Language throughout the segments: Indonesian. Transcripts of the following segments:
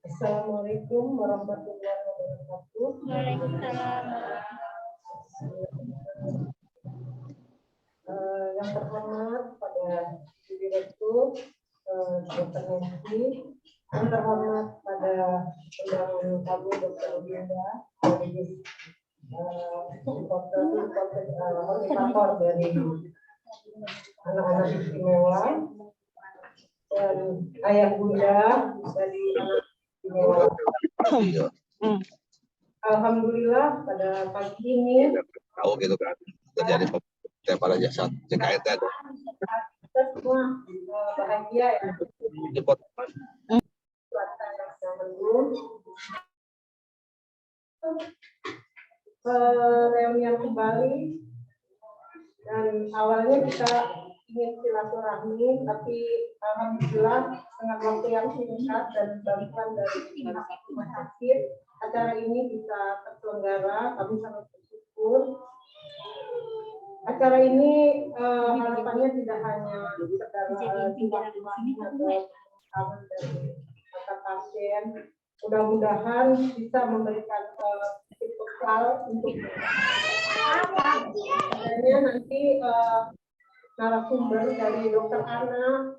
Assalamualaikum warahmatullahi wabarakatuh. Waalaikumsalam. Yang terhormat pada Direktur Dr. Nancy, yang terhormat pada undangan kami Dr. Linda, motivator dari anak-anak istimewa, dan ayah bunda dari anak istimewa. Alhamdulillah pada pagi ini tahu gitu kan terjadi para jasa CKT ada. Kita semua bahagia ya. Reunian kembali, dan awalnya kita ingin silaturahmi, tapi alhamdulillah dengan waktu yang singkat dan bantuan dari pihak rumah sakit, acara ini bisa terselenggara. Kami sangat bersyukur. Acara ini harapannya tidak hanya sekedar silaturahmi atau dari kata pasien, mudah-mudahan bisa memberikan bekal untuk adanya nanti narasumber dari Dokter Ana,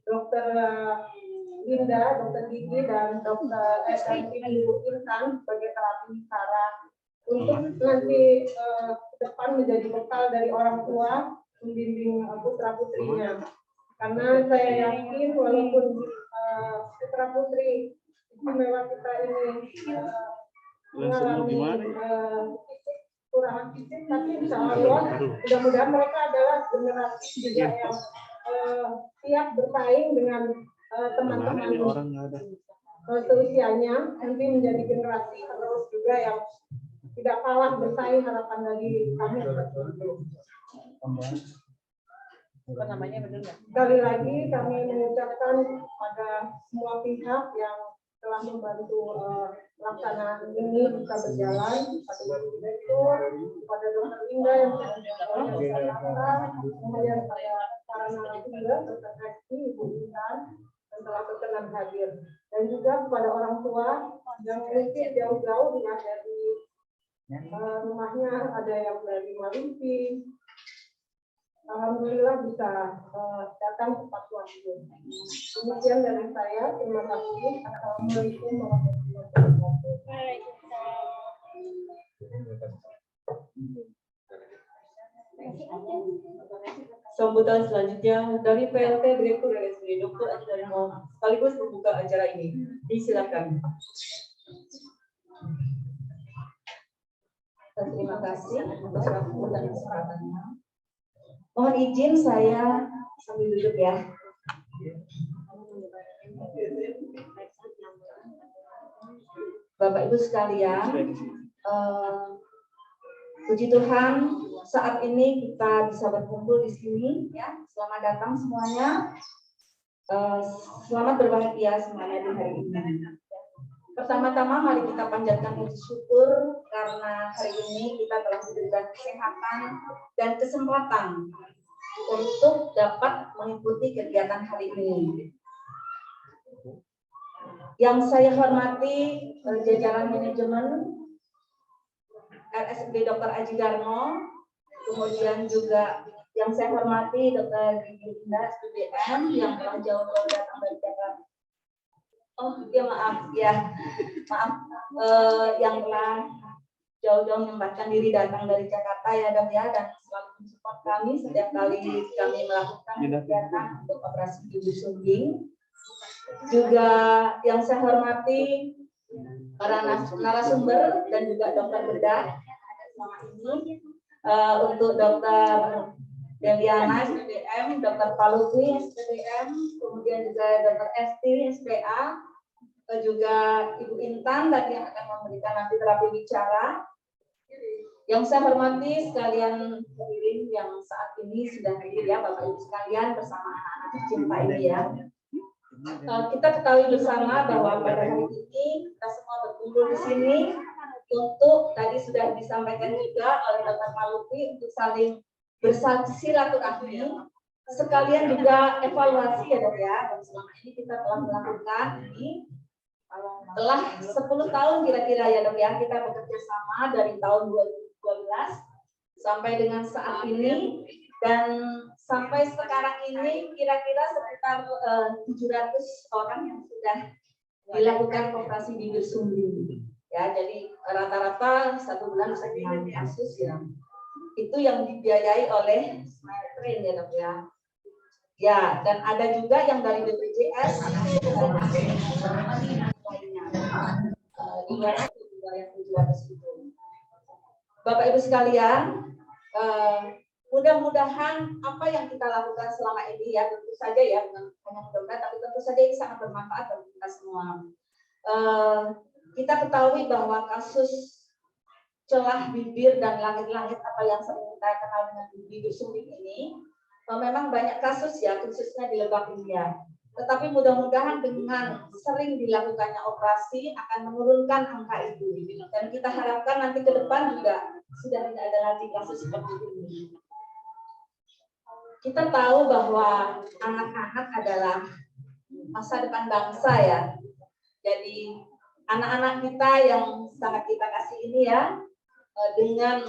Dokter Linda, Dokter Gigi, dan Dokter Ibu Intan sebagai terapi bicara untuk nanti ke depan menjadi bekal dari orang tua membimbing putra putrinya. Karena saya yakin walaupun putra putri istimewa kita ini mengalami kekurangan fisik, tapi insya Allah mudah-mudahan mereka adalah generasi juga yang siap bersaing dengan teman-teman seusianya, nanti menjadi generasi terus juga yang tidak kalah bersaing. Harapan dari kami seperti itu. Sekali lagi kami mengucapkan pada semua pihak yang telah membantu pelaksanaan ini bisa berjalan, pada Direktur, pada Dokter Linda yang kemudian pada para narasumber, Dokter Esti, Ibu Intan, yang telah berkenan hadir, dan juga kepada orang tua yang mungkin jauh-jauh dari rumahnya, ada yang dari Maluku. Alhamdulillah bisa datang tepat waktu. Demikian dari saya. Terima kasih. Assalamualaikum warahmatullahi wabarakatuh. Sambutan selanjutnya dari PLT Direktur RSUD Dr. Aji Darmo sekaligus membuka acara ini. Disilakan. Terima kasih atas waktu dan kesempatannya. Mohon izin saya sambil duduk ya. Bapak Ibu sekalian, puji Tuhan saat ini kita bisa berkumpul di sini ya. Selamat datang semuanya. Selamat berbahagia semuanya di hari ini. Pertama-tama mari kita panjatkan puji syukur karena hari ini kita telah diberikan kesehatan dan kesempatan untuk dapat mengikuti kegiatan hari ini. Yang saya hormati jajaran manajemen RSUD Dr. Aji Darmo, kemudian juga yang saya hormati Dr. Gigi Linda SPBM yang telah jauh-jauh datang dari Jakarta. Oh ya maaf yang telah jauh-jauh menyempatkan diri datang dari Jakarta ya Dok ya, dan selalu mensupport kami setiap kali kami melakukan kegiatan untuk operasi ibu sungging. Juga yang saya hormati para narasumber dan juga dokter bedah selama ini, untuk Dokter Deliana SPBM, Dokter Palupi SPBM, kemudian juga Dokter Esti SPA, juga Ibu Intan tadi yang akan memberikan nanti terapi bicara. Yang saya hormati sekalian hadirin yang saat ini sudah hadir ya Bapak Ibu sekalian bersama anak-anak tercinta ini ya. Kita ketahui bersama bahwa pada hari ini kita semua berkumpul di sini untuk tadi sudah disampaikan juga oleh Dokter Palupi untuk saling bersilaturahmi, sekalian juga evaluasi ya Dok ya. Dan selama ini kita telah melakukan ini Telah 10 tahun kira-kira ya Dok ya, kita bekerja sama dari tahun 2012 sampai dengan saat ini, dan sampai sekarang ini kira-kira sekitar 700 orang yang sudah dilakukan operasi bibir sumbing. Ya, jadi rata-rata 1 bulan sekian kasus ya. Itu yang dibiayai oleh Smile Train ya Dok ya. Ya, dan ada juga yang dari BPJS itu di luar yang 700 itu. Bapak Ibu sekalian, mudah-mudahan apa yang kita lakukan selama ini ya, tentu saja ya, bukan hanya mudah-mudahan, tapi tentu saja ini sangat bermanfaat bagi kita semua. Kita ketahui bahwa kasus celah bibir dan langit-langit apa yang sering kita kenal dengan bibir sumbing ini, memang banyak kasus ya, khususnya di Lebak India. Tetapi mudah-mudahan dengan sering dilakukannya operasi akan menurunkan angka itu. Dan kita harapkan nanti ke depan juga sudah tidak ada lagi kasus seperti ini. Kita tahu bahwa anak-anak adalah masa depan bangsa ya. Jadi anak-anak kita yang sangat kita kasih ini ya, dengan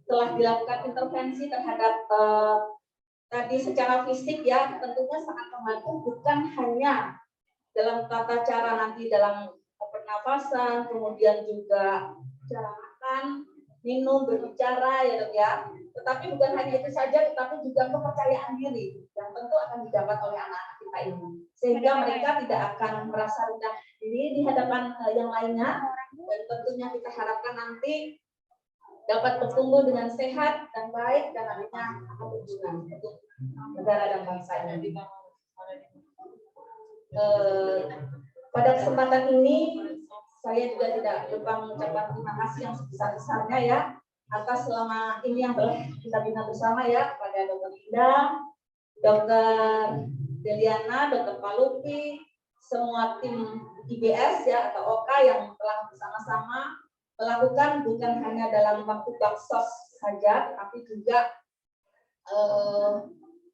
telah dilakukan intervensi terhadap tadi secara fisik ya, tentunya sangat membantu, bukan hanya dalam tata cara nanti dalam pernafasan, kemudian juga cara makan, minum, berbicara ya Dok ya. Tetapi bukan hanya itu saja, tetapi juga kepercayaan diri yang tentu akan didapat oleh anak-anak kita ini, sehingga mereka tidak akan merasa rendah diri di hadapan yang lainnya, dan tentunya kita harapkan nanti dapat bertumbuh dengan sehat dan baik, dan nantinya akan berguna untuk negara dan bangsa ini. Pada kesempatan ini saya juga tidak lupa mengucapkan terima kasih yang sebesar-besarnya ya atas selama ini yang telah kita bina bersama ya, pada Dr. Linda, Dr. Deliana, Dr. Palupi, semua tim IBS ya atau OK yang telah bersama-sama melakukan bukan hanya dalam waktu baksos saja, tapi juga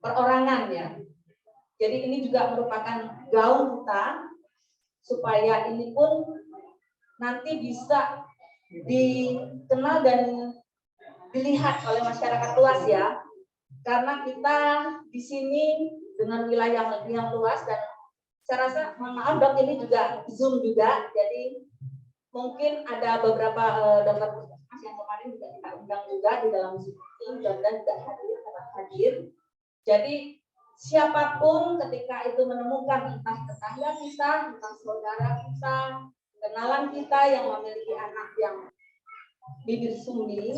perorangan ya. Jadi ini juga merupakan gaung kita supaya ini pun nanti bisa dikenal dan dilihat oleh masyarakat luas ya. Karena kita di sini dengan wilayah yang luas, dan saya rasa maaf Dok, ini juga Zoom juga, jadi mungkin ada beberapa dokter puskesmas yang kemarin juga kita undang juga di dalam Zoom, dan juga hadir. Jadi siapapun ketika itu menemukan entah tetangga kita, entah saudara kita, kenalan kita yang memiliki anak yang bibir sumbing,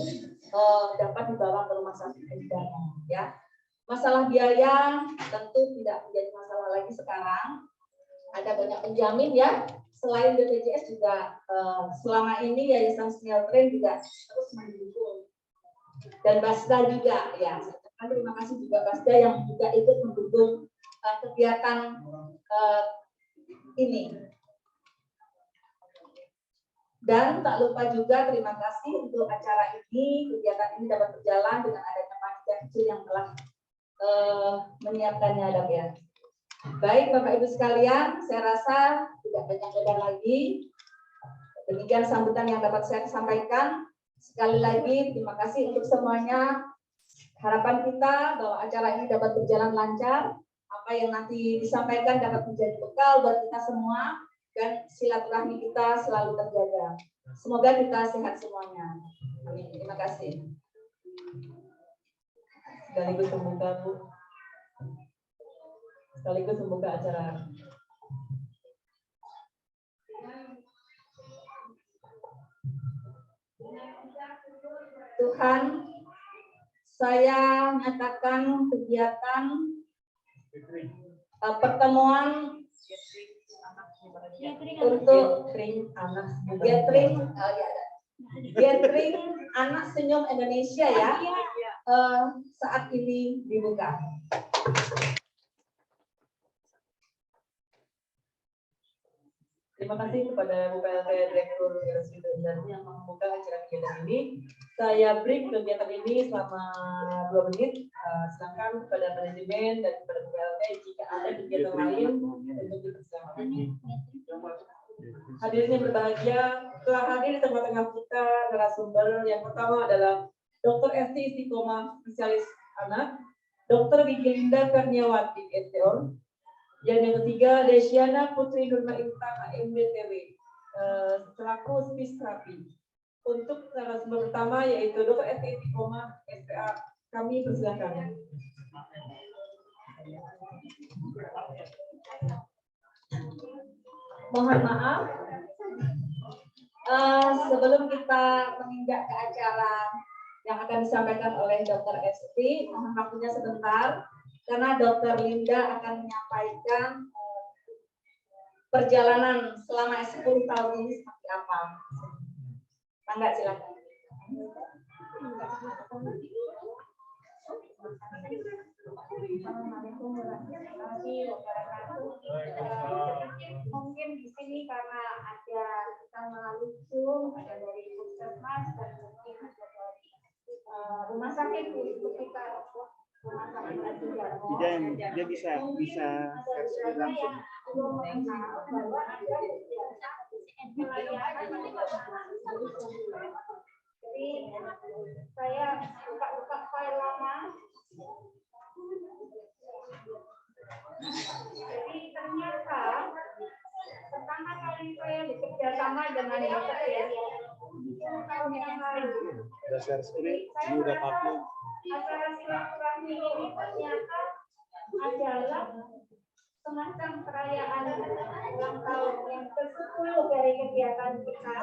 dapat dibawa ke rumah sakit Medana ya. Masalah biaya tentu tidak menjadi masalah lagi sekarang. Ada banyak penjamin ya. Selain BPJS juga selama ini Yayasan Smile Train juga terus mendukung, dan Basda juga ya. Terima kasih juga Basda yang juga ikut mendukung kegiatan ini. Dan tak lupa juga terima kasih untuk acara ini, kegiatan ini dapat berjalan dengan adanya panitia kecil yang telah menyiapkannya Dok ya. Baik Bapak Ibu sekalian, saya rasa tidak banyak lebar lagi. Demikian sambutan yang dapat saya sampaikan. Sekali lagi terima kasih untuk semuanya. Harapan kita bahwa acara ini dapat berjalan lancar. Apa yang nanti disampaikan dapat menjadi bekal buat kita semua, dan silaturahmi kita selalu terjaga. Semoga kita sehat semuanya. Amin. Terima kasih. Sekaligus membuka Bu. Sekaligus membuka acara. Tuhan, saya nyatakan kegiatan pertemuan untuk gathering anak senyum Indonesia ya, saat ini dibuka. Terima kasih kepada Bu PLT Direktur RSUD Indarni yang membuka acara kegiatan ini. Saya break kegiatan ini selama 2 menit. Silakan kepada manajemen dan kepada Bu PLT jika ada kegiatan lain untuk dipersilakan. Hadirin yang berbahagia, telah hadir di tengah-tengah kita narasumber yang pertama adalah Dr. Esti Istiqomah, spesialis anak, Dr. Gigi Linda Karniawati, STO, dan yang ketiga Desiana Putri Nurma Intan, MBTW, selaku spesialis. Untuk narasumber pertama yaitu Dr. Esti Istiqomah, SPA, kami persilakan. Mohon maaf, sebelum kita menginjak ke acara yang akan disampaikan oleh Dr. Esti, mohon waktunya sebentar, karena Dr. Linda akan menyampaikan perjalanan selama 10 tahun ini seperti apa. Mangga, silakan. Assalamualaikum warahmatullahi wabarakatuh. Mungkin di sini karena ada kita melalui Zoom, ada dari Puskesmas dan mungkin ada dari rumah sakit untuk kita rumah sakit Sudarmo. Dia bisa versi langsung. Belum mengenal bahwa ada kegiatan pelayanan. Jadi saya buka file lama. Jadi ternyata pertama kali saya bekerja sama dengan Dr. Delia 10 tahun yang lalu. Dasar skrip, udah pakai. Acara silaturahmi ini ternyata adalah semacam perayaan ulang tahun yang ke-10 dari kegiatan kita.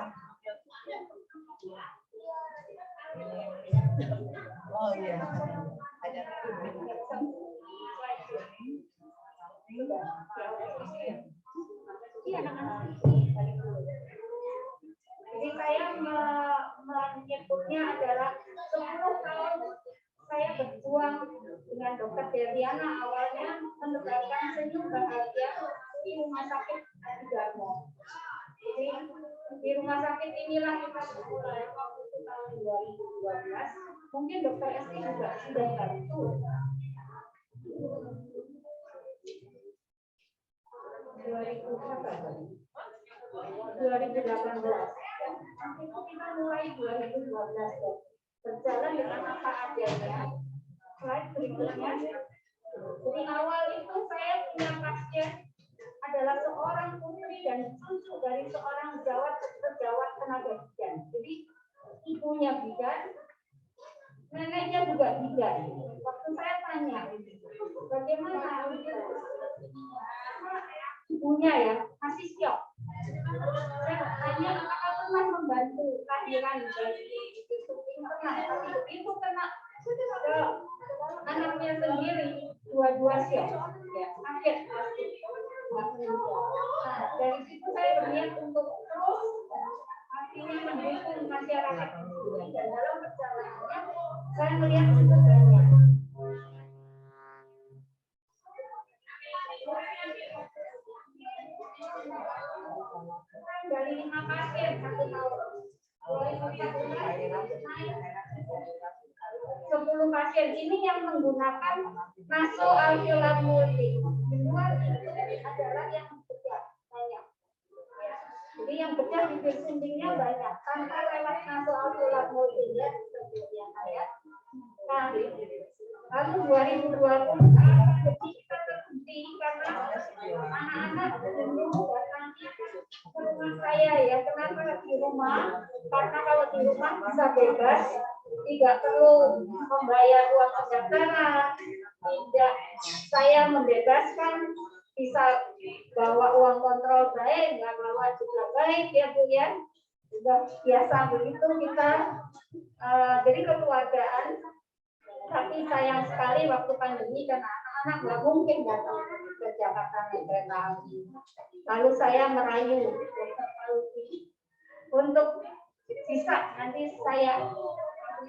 Oh iya. Jadi saya menyebutnya adalah 10 tahun saya berjuang dengan Dr. Deliana, awalnya menebarkan senyum bahagia di rumah sakit Sudarmo. Jadi di rumah sakit inilah kita mulai waktu tahun 2012. Mungkin Dr. Esti juga sudah bantu. 2018. Itu kita mulai 2012 berjalan dengan apa adanya. Slide berikutnya. Jadi awal itu saya punya pasien adalah seorang putri dan cucu dari seorang pejabat tenaga bidan. Jadi ibunya bidan, neneknya juga bidan. Waktu saya tanya, bagaimana ibunya ya masih syok. Saya tanya apakah pernah membantu kehadiran dari itu pernah, tapi begitu kena ke anaknya sendiri dua-dua syok. Ya, kaget pasti. Nah, dari situ saya berniat untuk terus artinya mendukung masyarakat dan dalam perjalanannya saya melihat cukup banyak. Dari 5 pasien 1 tahun, 10 pasien ini yang menggunakan nasoalveolar multi. Di luar itu adalah yang bedah banyak. Ya. Jadi yang bedah bibir suntingnya banyak tanpa lewat nasoalveolar multi ya seperti yang saya. Nah, lalu 2020 saat pandemi kita terbukti karena anak-anak dulu datangnya ke rumah saya ya. Kenapa di rumah? Karena kalau di rumah bisa bebas, tidak perlu membayar uang pendaftaran, tidak saya membebaskan, bisa bawa uang kontrol baik, nggak bawa juga baik ya Bu ya. Sudah biasa begitu kita. Jadi kekeluargaan. Tapi sayang sekali waktu pandemi karena anak-anak nggak mungkin datang ke Jakarta naik kereta api. Lalu saya merayu Dr. Paluti untuk sisa nanti saya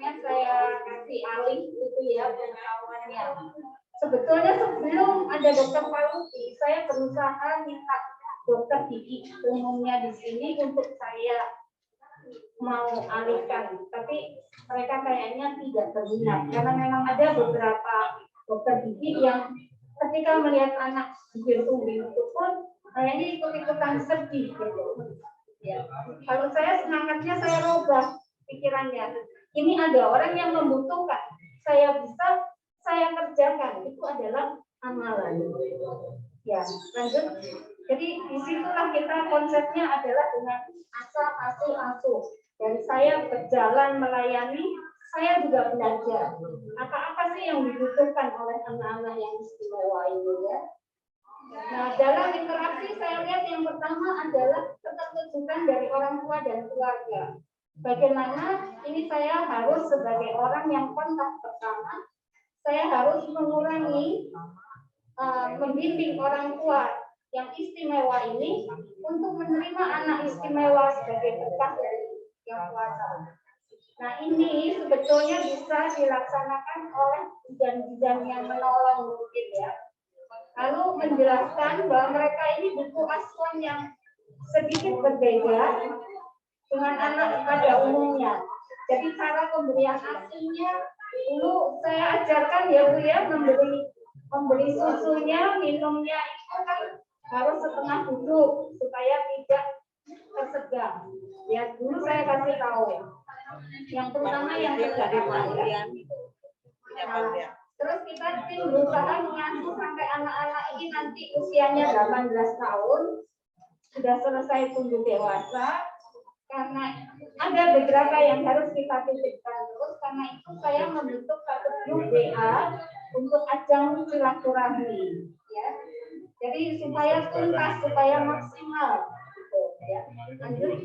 kasih alih itu ya pengetahuannya. Sebetulnya sebelum ada Dr. Paluti, saya berusaha minta dokter gigi umumnya di sini untuk saya mau alihkan, tapi mereka kayaknya tidak berminat karena memang ada beberapa dokter gigi yang ketika melihat anak bibir tumbuh itu pun Saya ini ikut-ikutan sedih gitu. Ya. Kalau saya semangatnya saya rubah pikirannya. Ini ada orang yang membutuhkan, saya bisa, saya kerjakan. Itu adalah amalan. Ya, lanjut. Jadi disitulah kita konsepnya adalah dengan asa, asuh, asuh. Dan saya berjalan melayani, saya juga belajar. Apa-apa sih yang dibutuhkan oleh anak-anak yang istimewa ini ya. Nah, dalam interaksi saya lihat yang pertama adalah ketertujukan dari orang tua dan keluarga. Bagaimana ini saya harus sebagai orang yang kontak pertama, saya harus mengurangi membimbing orang tua yang istimewa ini untuk menerima anak istimewa sebagai berkah dari Yang Kuasa. Nah, ini sebetulnya bisa dilaksanakan oleh bidan-bidan yang menolong mungkin ya. Lalu menjelaskan bahwa mereka ini butuh asuhan yang sedikit berbeda dengan anak pada umumnya. Jadi cara pemberian asinya dulu saya ajarkan ya Bu ya, memberi susunya, minumnya itu kan harus setengah duduk supaya tidak tersegang. Ya dulu saya kasih tahu. Yang terutama yang terdekat ya. Terus kita berusaha mengasuh sampai anak-anak ini nanti usianya 18 tahun sudah selesai tumbuh dewasa, karena ada beberapa yang harus kita titipkan terus. Karena itu saya membentuk satu grup WA untuk ajang silaturahmi ya. Jadi supaya tuntas, supaya maksimal gitu ya. Lanjut.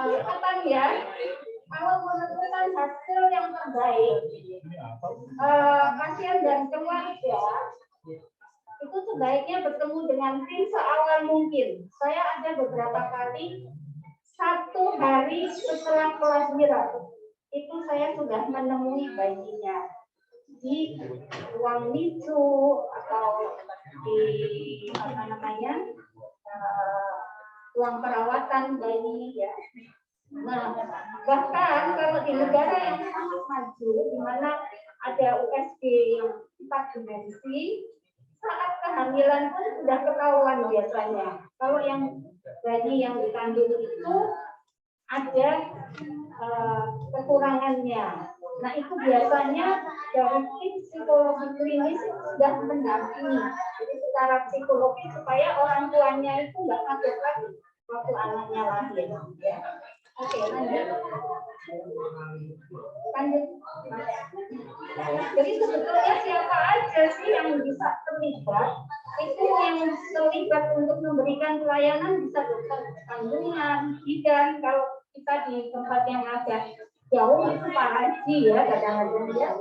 Kapan ya? Kalau menentukan hasil yang terbaik, pasien dan keluarga itu sebaiknya bertemu dengan tim seawal mungkin. Saya ada beberapa kali 1 hari setelah kelahiran itu saya sudah menemui bayinya di ruang NICU atau di ruang perawatan bayi ya. Nah, bahkan kalau di negara yang sangat maju, di mana ada USG yang 4 dimensi, saat kehamilan pun sudah ketahuan biasanya. Kalau yang bayi yang dikandung itu ada kekurangannya. Nah, itu biasanya dari tim psikologi klinis sudah mendampingi. Jadi secara psikologi supaya orang tuanya itu nggak kaget lagi waktu anaknya lahir. Ya. Oke, lanjut. Jadi sebetulnya siapa aja sih yang bisa terlibat? Itu yang terlibat untuk memberikan pelayanan bisa dokter kandungan, bidan. Kalau kita di tempat yang agak jauh itu Pak Haji ya, kadang-kadang ya.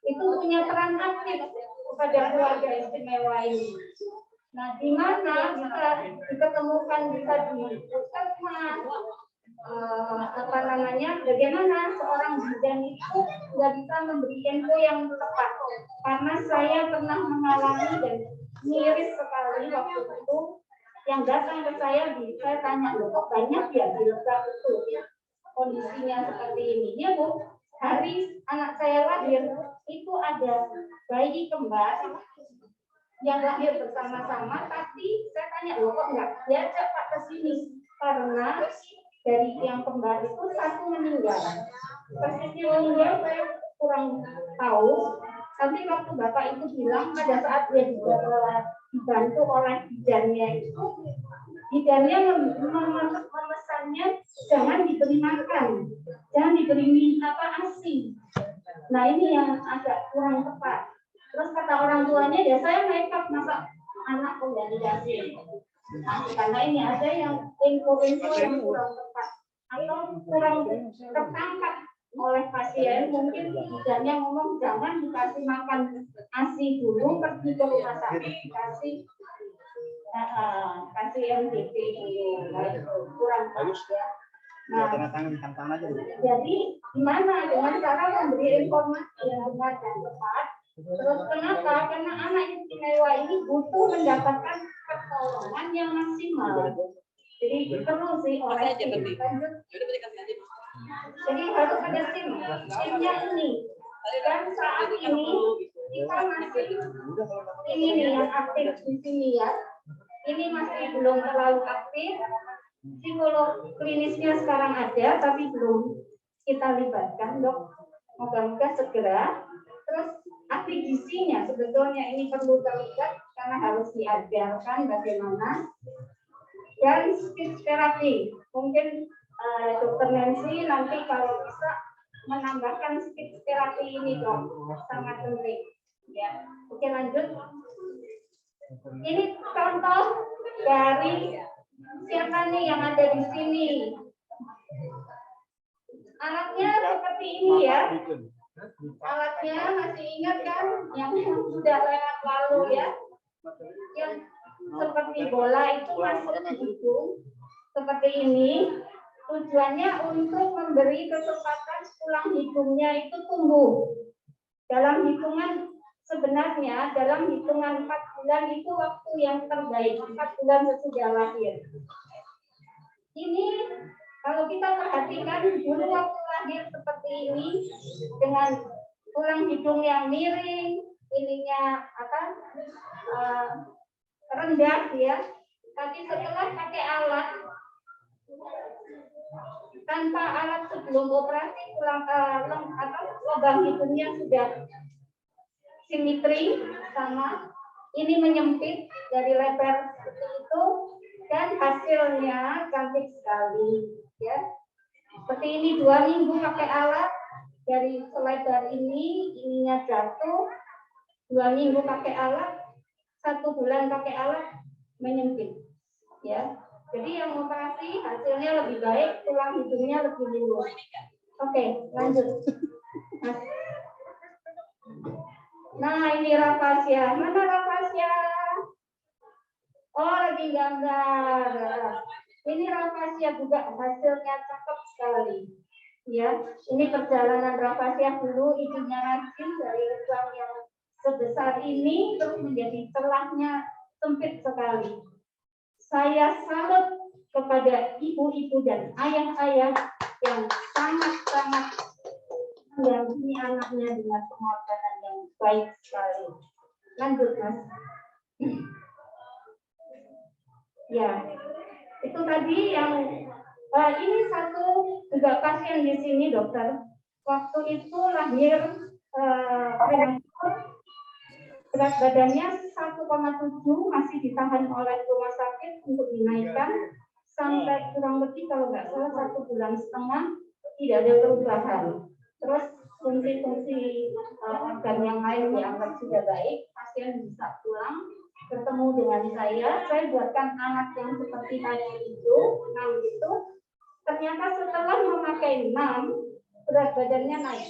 Itu punya peran aktif kepada keluarga istimewa ini. Nah, di mana bisa diketemukan, bisa di puskesmas, bagaimana seorang bidan itu nggak bisa memberi info yang tepat, karena saya pernah mengalami dan miris sekali waktu itu yang datang ke saya tanya, loh kok banyak ya di Lebak itu kondisinya seperti ini ya Bu. Hari anak saya lahir itu ada bayi kembar yang lahir bersama-sama, tapi saya tanya, loh kok nggak diajak Pak ke sini, karena dari yang kembar itu 1 meninggal. Persisnya meninggal saya kurang tahu. Tapi waktu Bapak itu bilang pada saat dia dibantu oleh bidannya itu, bidannya memesannya jangan diberi makan, jangan diberi ASI. Nah ini yang agak kurang tepat. Terus kata orang tuanya, ya saya nekat masa anak kok nggak dikasih. Karena ini ada yang info-info yang kurang tepat atau kurang tertangkap oleh pasien, mungkin bidannya ngomong jangan dikasih makan ASI dulu, pergi ke rumah sakit dikasih kasih MDP dulu, kurang bagus ya. Nah, jadi gimana dengan cara memberi informasi yang benar dan tepat? Terus kenapa? Karena anak istimewa ini butuh mendapatkan pertolongan yang maksimal. Jadi perlu sih oleh tim. Jadi harus ada timnya ini. Dan saat ini kita masih ini nih yang aktif di sini ya. ini masih belum terlalu aktif. Psikolog klinisnya sekarang ada, tapi belum kita libatkan, dok. Moga-moga segera. Terus ahli gizinya sebetulnya ini perlu terlibat karena harus diajarkan bagaimana. Dan speech therapy, mungkin Dokter Nancy nanti kalau bisa menambahkan speech therapy ini, dok, sangat penting. Ya, oke lanjut. Ini contoh dari siapa nih yang ada di sini. Alatnya seperti ini ya. Alatnya masih ingat kan yang sudah lewat lalu ya. Yang seperti bola itu masuk ke hidung seperti ini. Tujuannya untuk memberi kesempatan tulang hidungnya itu tumbuh. Dalam hitungan sebenarnya dalam hitungan 4 bulan itu waktu yang terbaik, 4 bulan sesudah lahir. Ini kalau kita perhatikan dulu waktu lahir seperti ini dengan tulang hidung yang miring, ininya rendah ya. Tapi setelah pakai alat, tanpa alat sebelum operasi lubang hidungnya sudah simetri sama, ini menyempit dari lebar seperti itu dan hasilnya cantik sekali ya. Seperti ini 2 minggu pakai alat dari selebar ini, ininya jatuh, 2 minggu pakai alat, 1 bulan pakai alat menyempit ya. Jadi yang operasi hasilnya lebih baik, tulang hidungnya lebih lurus. Oke, lanjut. Nah, ini rafasia. Mana rafasia? Oh, lagi gambar. Ini rafasia juga hasilnya cakep sekali. Ya, ini perjalanan rafasia dulu, ibunya rajin dari lubang yang sebesar ini terus menjadi celahnya sempit sekali. Saya salut kepada ibu-ibu dan ayah-ayah yang sangat-sangat mendampingi anaknya dengan pengorbanan yang baik sekali. Lanjut, Mas. Ya, itu tadi yang ini satu juga pasien di sini, dokter. Waktu itu lahir prematur, berat badannya 1,7 masih ditahan oleh rumah sakit untuk dinaikkan sampai kurang lebih kalau nggak salah 1,5 bulan tidak ada perubahan. Terus fungsi-fungsi organ yang lain dianggap sudah baik, pasien bisa pulang bertemu dengan saya buatkan alat yang seperti tadi itu 6 itu. Ternyata setelah memakai 6 berat badannya naik.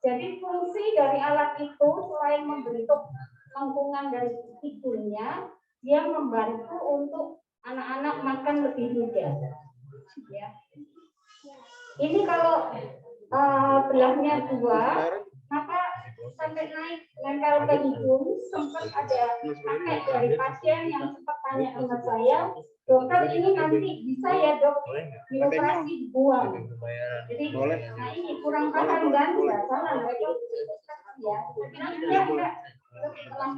Jadi fungsi dari alat itu selain membentuk lengkungan dari hidungnya, dia membantu untuk anak-anak makan lebih mudah. Ya. Ini kalau belahnya 2, maka sampai naik nempel ke hidung. Sempat ada kakek dari pasien yang sempat tanya sama saya, dokter ini nanti bisa ya dok dioperasi dibuang. Jadi nah ini kurang paham kan? Nggak salah mereka ya. Enggak. Setelah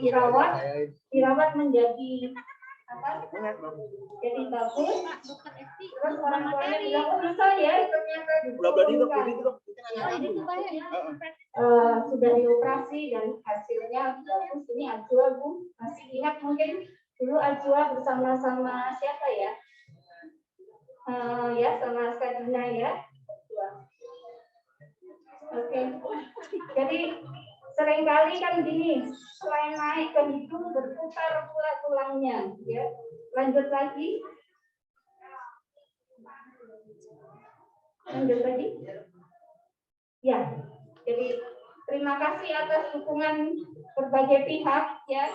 dirawat menjadi jadi bagus. Terus orang tuanya bilang oh bisa ya ternyata sudah dioperasi dan hasilnya bagus. Ini Ajwa Bu, masih ingat mungkin dulu Ajwa bersama-sama siapa ya? Ya sama Kadina ya. Oke. Jadi seringkali kan gini, selain naik ke hidung berputar pula tulangnya, ya. Lanjut lagi. Ya, jadi terima kasih atas dukungan berbagai pihak, ya.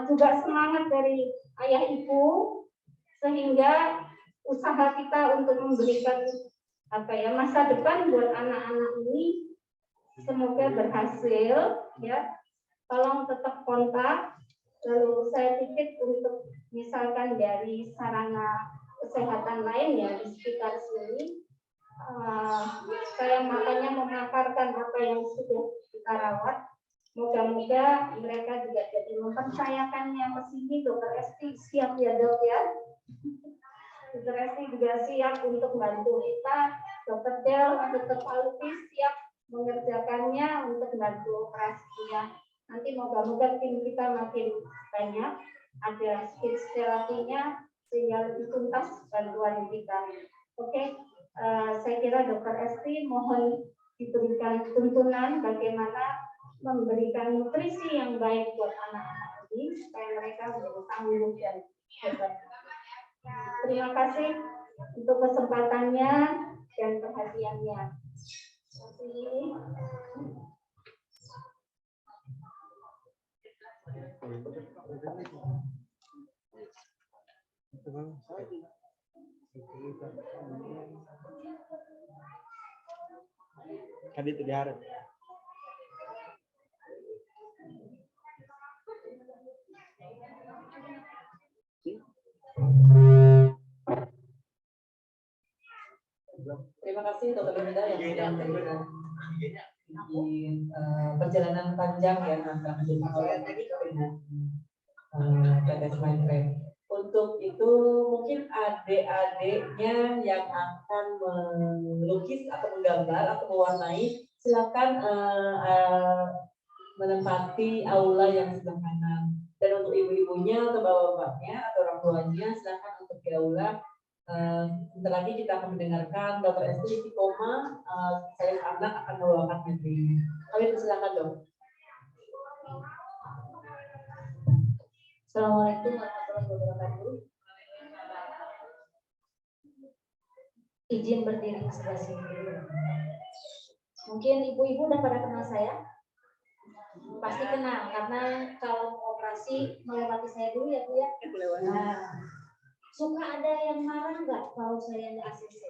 Juga semangat dari ayah ibu sehingga usaha kita untuk memberikan masa depan buat anak-anak ini semoga berhasil ya. Tolong tetap kontak. Lalu saya titip untuk misalkan dari sarana kesehatan lain ya di sekitar sini. Saya makanya memaparkan apa yang sudah kita rawat. Moga-moga mereka juga jadi mempercayakannya ke sini, Dokter Esti siap ya dok ya. Dokter Esti juga siap untuk bantu kita. Dokter Del, Dokter Palupi siap mengerjakannya untuk bantu operasinya. Nanti moga-moga tim kita makin banyak, ada speech terapinya sehingga lebih tuntas bantuan kita. Oke, saya kira Dokter Esti mohon diberikan tuntunan bagaimana memberikan nutrisi yang baik buat anak-anak ini supaya mereka menjadi tangguh dan hebat. Terima kasih untuk kesempatannya dan perhatiannya. Terima kasih. Kan itu diharap. Terima kasih Dokter Linda yang sudah memberikan perjalanan panjang ya tentang dengan tetes mindframe. Untuk itu mungkin adik-adiknya yang akan melukis atau menggambar atau mewarnai, silakan menempati aula yang sebelah kanan. Dan untuk ibu-ibunya atau bapak-bapaknya atau orang tuanya silakan untuk di aula. Sebentar lagi kita akan mendengarkan Dr. Esti Istiqomah, saya anak akan membawakan materi. Kami persilakan dong. Assalamualaikum warahmatullahi wabarakatuh. Izin berdiri di sebelah sini dulu. Mungkin ibu-ibu udah pada kenal saya? Pasti kenal, karena kalau operasi melewati saya dulu ya Bu ya. Nah, suka ada yang marah nggak kalau saya di ACC?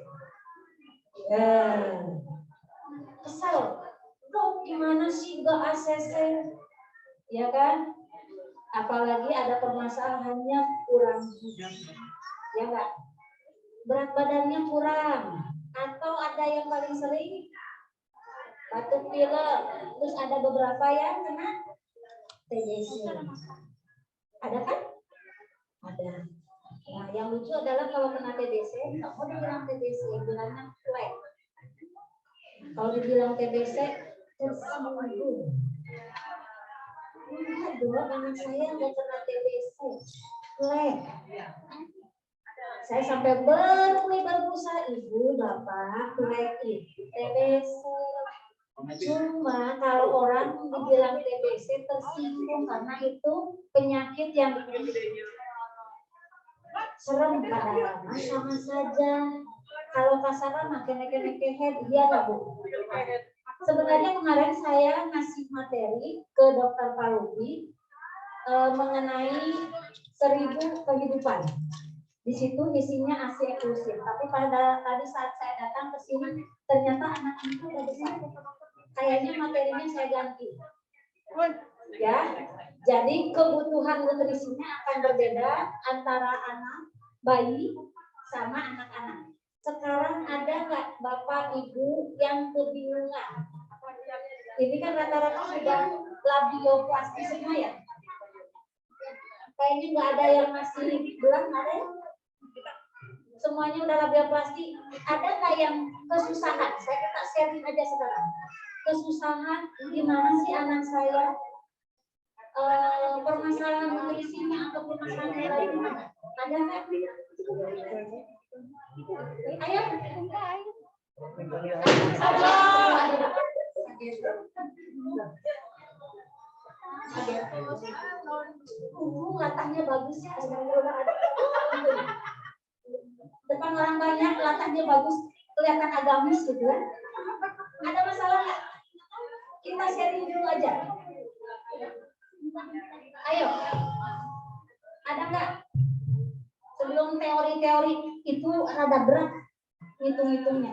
Kesel. Dok, gimana sih nggak ACC? Ya kan? Apalagi ada permasalahannya kurang gizi, ya nggak? Berat badannya kurang, atau ada yang paling sering batuk pilek, terus ada beberapa yang kena TBC. Ada kan? Ada. Nah, yang lucu adalah kalau kena TBC, nggak mau dibilang TBC, bilangnya flek. Kalau dibilang TBC, tersinggung. Enggak dong, anak saya nggak kena TBC, flek. Saya sampai berusaha, ibu, bapak, flek itu TBC. Cuma kalau orang dibilang TBC tersinggung karena itu penyakit yang serem padahal sama saja. Kalau kasaran makin neke-nekehead, iya nggak Bu? Sebenarnya kemarin saya ngasih materi ke Dokter Palupi mengenai 1000 kehidupan. Di situ isinya ASI eksklusif. Tapi pada tadi saat saya datang ke sini ternyata anak-anak udah besar. Kayaknya materinya saya ganti. Ya, jadi kebutuhan nutrisinya akan berbeda antara anak bayi sama anak-anak. Sekarang ada nggak Bapak Ibu yang kebingungan? Ini kan rata-rata sudah labioplasti semua ya. Kayaknya nggak ada yang masih belum ada. Semuanya udah labioplasti. Ada nggak yang kesusahan? Saya kita sharing aja sekarang. Kesusahan gimana sih anak saya? Permasalahan nutrisinya atau permasalahan lain ada nggak? Ayo. Latahnya bagus ya. Depan orang banyak latahnya bagus, kelihatan agamis gitu kan. Ada masalah nggak? Kita sharing dulu aja. Ayo. Ada nggak? Sebelum teori-teori itu rada berat hitung-hitungnya.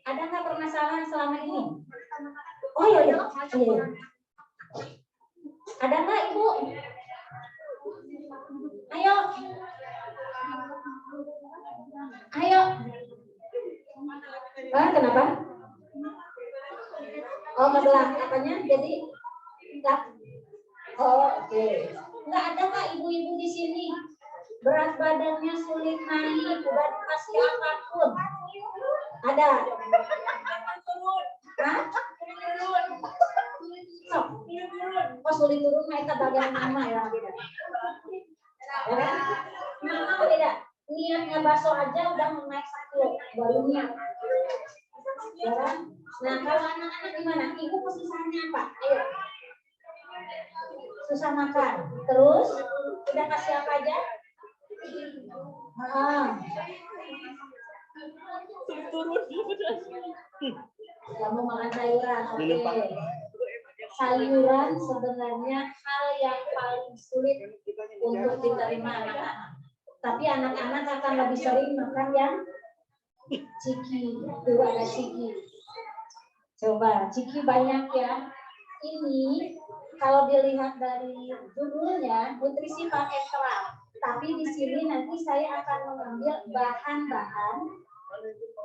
Ada nggak permasalahan selama ini? Oh iya, iya. Ada nggak Ibu? Ayo. Ayo. Kenapa? Oh, kebelah apanya? Jadi enggak. Oh, oke. Nggak ada Kak ibu-ibu di sini. Berat badannya sulit naik, udah dikasih apapun. Ada. Hah? Sok. Oh sulit turun, mereka bagian mama ya. Mama beda. Niatnya bakso aja udah mau naik 1 baru niat. Ya kan? Nah kalau anak-anak gimana? Ibu kesusahannya apa? Ayo. Susah makan. Terus udah kasih apa aja? Kamu makan sayuran, oke. Sayuran sebenarnya hal yang paling sulit untuk diterima anak-anak. Tapi anak-anak akan lebih sering makan yang ciki. Tuh ada ciki. Coba, ciki banyak ya. Ini kalau dilihat dari judulnya nutrisi paket serat. Tapi di sini nanti saya akan mengambil bahan-bahan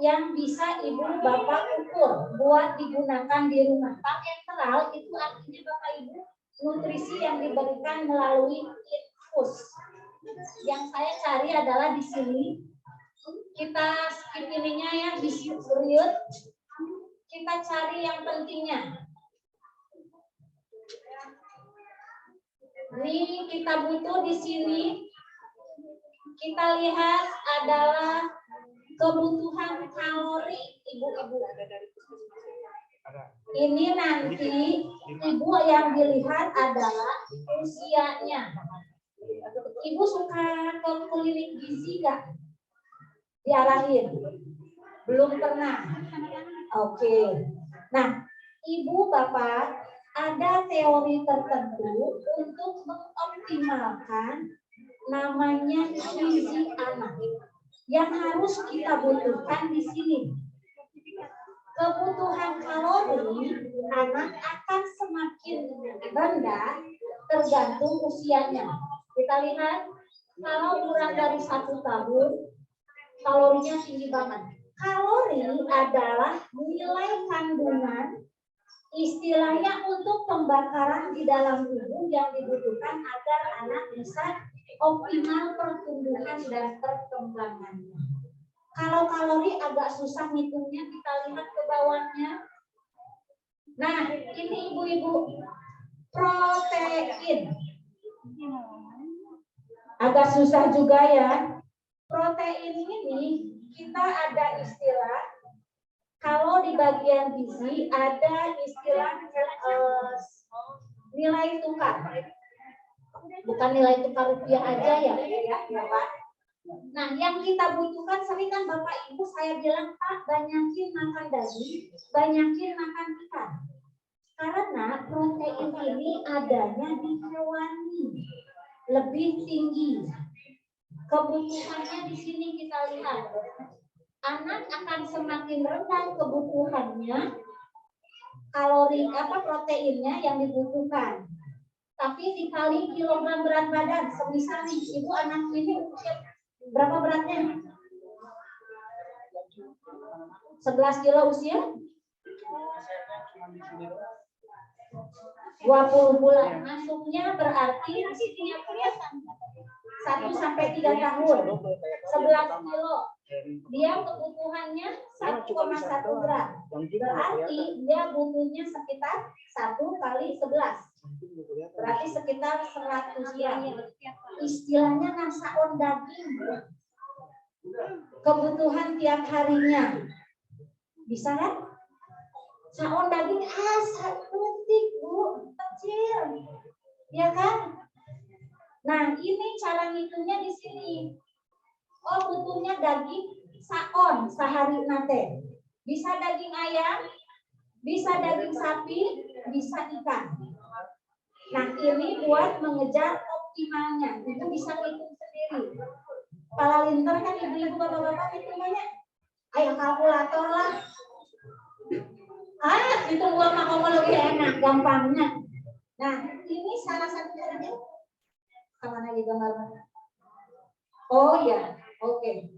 yang bisa ibu bapak ukur buat digunakan di rumah. Paket serat itu artinya bapak ibu nutrisi yang diberikan melalui infus. Yang saya cari adalah di sini. Kita skip ininya ya, disebut. Kita cari yang pentingnya. Ini kita butuh di sini. Kita lihat adalah kebutuhan kalori ibu-ibu. Ini nanti ibu yang dilihat adalah usianya. Ibu suka ke klinik gizi nggak? Diarahin? Belum pernah. Oke. Nah, ibu bapak ada teori tertentu untuk mengoptimalkan namanya gizi anak yang harus kita butuhkan di sini. Kebutuhan kalori anak akan semakin rendah tergantung usianya. Kita lihat kalau kurang dari 1 tahun kalorinya tinggi banget. Kalori adalah nilai kandungan istilahnya untuk pembakaran di dalam tubuh yang dibutuhkan agar anak bisa optimal pertumbuhan dan perkembangannya. Kalau kalori agak susah ngitungnya, kita lihat ke bawahnya. Nah, ini ibu-ibu, protein. Agak susah juga ya. Protein ini kita ada istilah, kalau di bagian gizi ada istilah nilai tukar. Bukan nilai tukar rupiah aja ya Pak. Nah, yang kita butuhkan sering kan Bapak Ibu saya bilang, Pak, banyakin makan daging, banyakin makan ikan. Karena protein ini adanya di hewani, lebih tinggi. Kebutuhannya di sini kita lihat. Anak akan semakin rendah kebutuhannya kalori proteinnya yang dibutuhkan. Tapi dikali kilogram berat badan, semisal nih ibu anak ini berapa beratnya? 11 kilo usia? 20 bulan. Masuknya berarti di sini yang kelihatan 1 sampai 3 tahun. 11 kilo. Dia kebutuhannya 1,1 gram. Berarti dia butuhnya sekitar 1 kali 11. Berarti sekitar 100 gram. Istilahnya nasaon daging. Kebutuhan tiap harinya. Bisa kan? Saon daging detik Bu, kecil. Ya kan? Nah, ini cara ngitungnya di sini. Oh, butuhnya daging saon sehari nate. Bisa daging ayam, bisa daging sapi, bisa ikan. Nah, ini buat mengejar optimalnya. Itu bisa ngitung sendiri. Kepala linter kan ibu-ibu bapak-bapak hitungannya. Ayo kalkulator lah. Itu gua mah lebih enak, gampangnya. Nah, ini salah satu caranya. Kemana di gambarnya? Oh ya. Oke.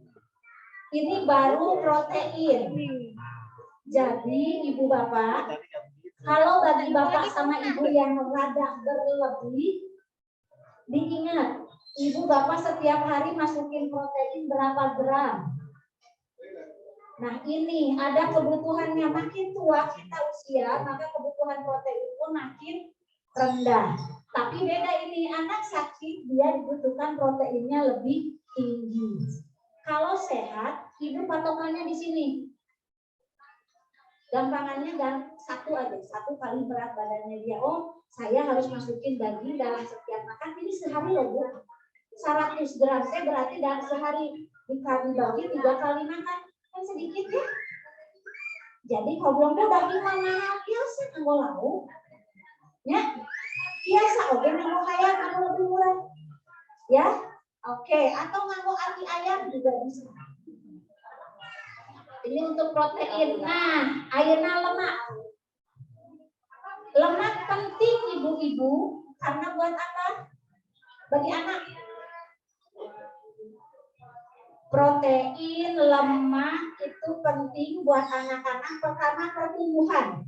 Ini baru protein. Jadi ibu bapak, kalau bagi bapak sama ibu yang rada berlebih, Diingat, ibu bapak setiap hari masukin protein berapa gram. Nah ini ada kebutuhannya, makin tua kita usia maka kebutuhan protein pun makin rendah. Tapi beda ini, anak sakit dia dibutuhkan proteinnya lebih tinggi. Kalau sehat, ibu patokannya di sini. Gampangannya satu aja, 1 kali berat badannya dia. Oh, saya harus masukin daging dalam setiap makan. Ini sehari loh Bu. 100 gram saya berarti dalam sehari dibagi 3 kali makan. Kan sedikit ya. Jadi kalau belum daging mana biasa nganggo lauk. Ya. Biasa oke nganggo ayam atau lebih murah. Ya. Oke, atau nganggo ati ayam juga bisa. Ini untuk protein. Nah, ayeuna lemak. Lemak penting ibu-ibu karena buat apa? Bagi anak. Protein, lemak itu penting buat anak-anak pertama pertumbuhan.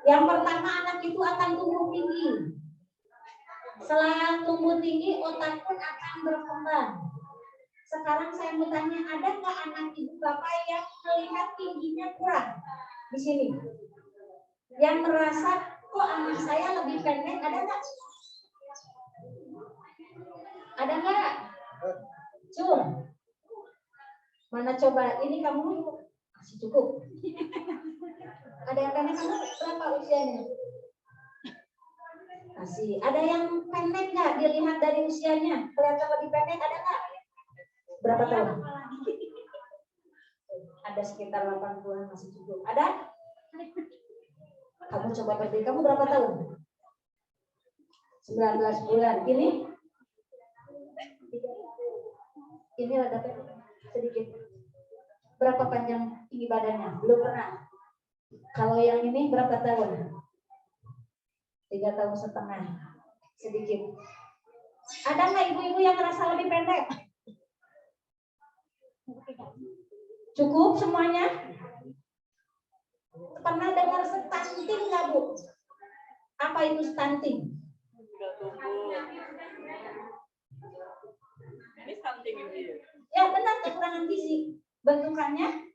Yang pertama anak itu akan tumbuh tinggi. Setelah tumbuh tinggi, otak pun akan berkembang. Sekarang saya mau tanya, ada nggak anak ibu bapak yang melihat tingginya kurang di sini? Yang merasa kok anak saya lebih pendek, ada nggak? Ada nggak? Cum. Mana coba, ini kamu masih cukup. Ada yang pendek, kamu berapa usianya? Masih. Ada yang pendek nggak? Dilihat dari usianya, kelihatan lebih pendek, ada nggak? Berapa tahun? Ada sekitar 80-an, masih cukup. Ada? Kamu coba berdiri, kamu berapa tahun? 19 bulan. Ini rada sedikit. Berapa panjang tinggi badannya? Belum pernah. Kalau yang ini berapa tahun? 3 tahun setengah. Sedikit. Ada nggak ibu-ibu yang merasa lebih pendek? Cukup semuanya? Pernah dengar stunting nggak Bu? Apa itu stunting? Ini stunting ini. Ya benar, kekurangan gizi. Bentukannya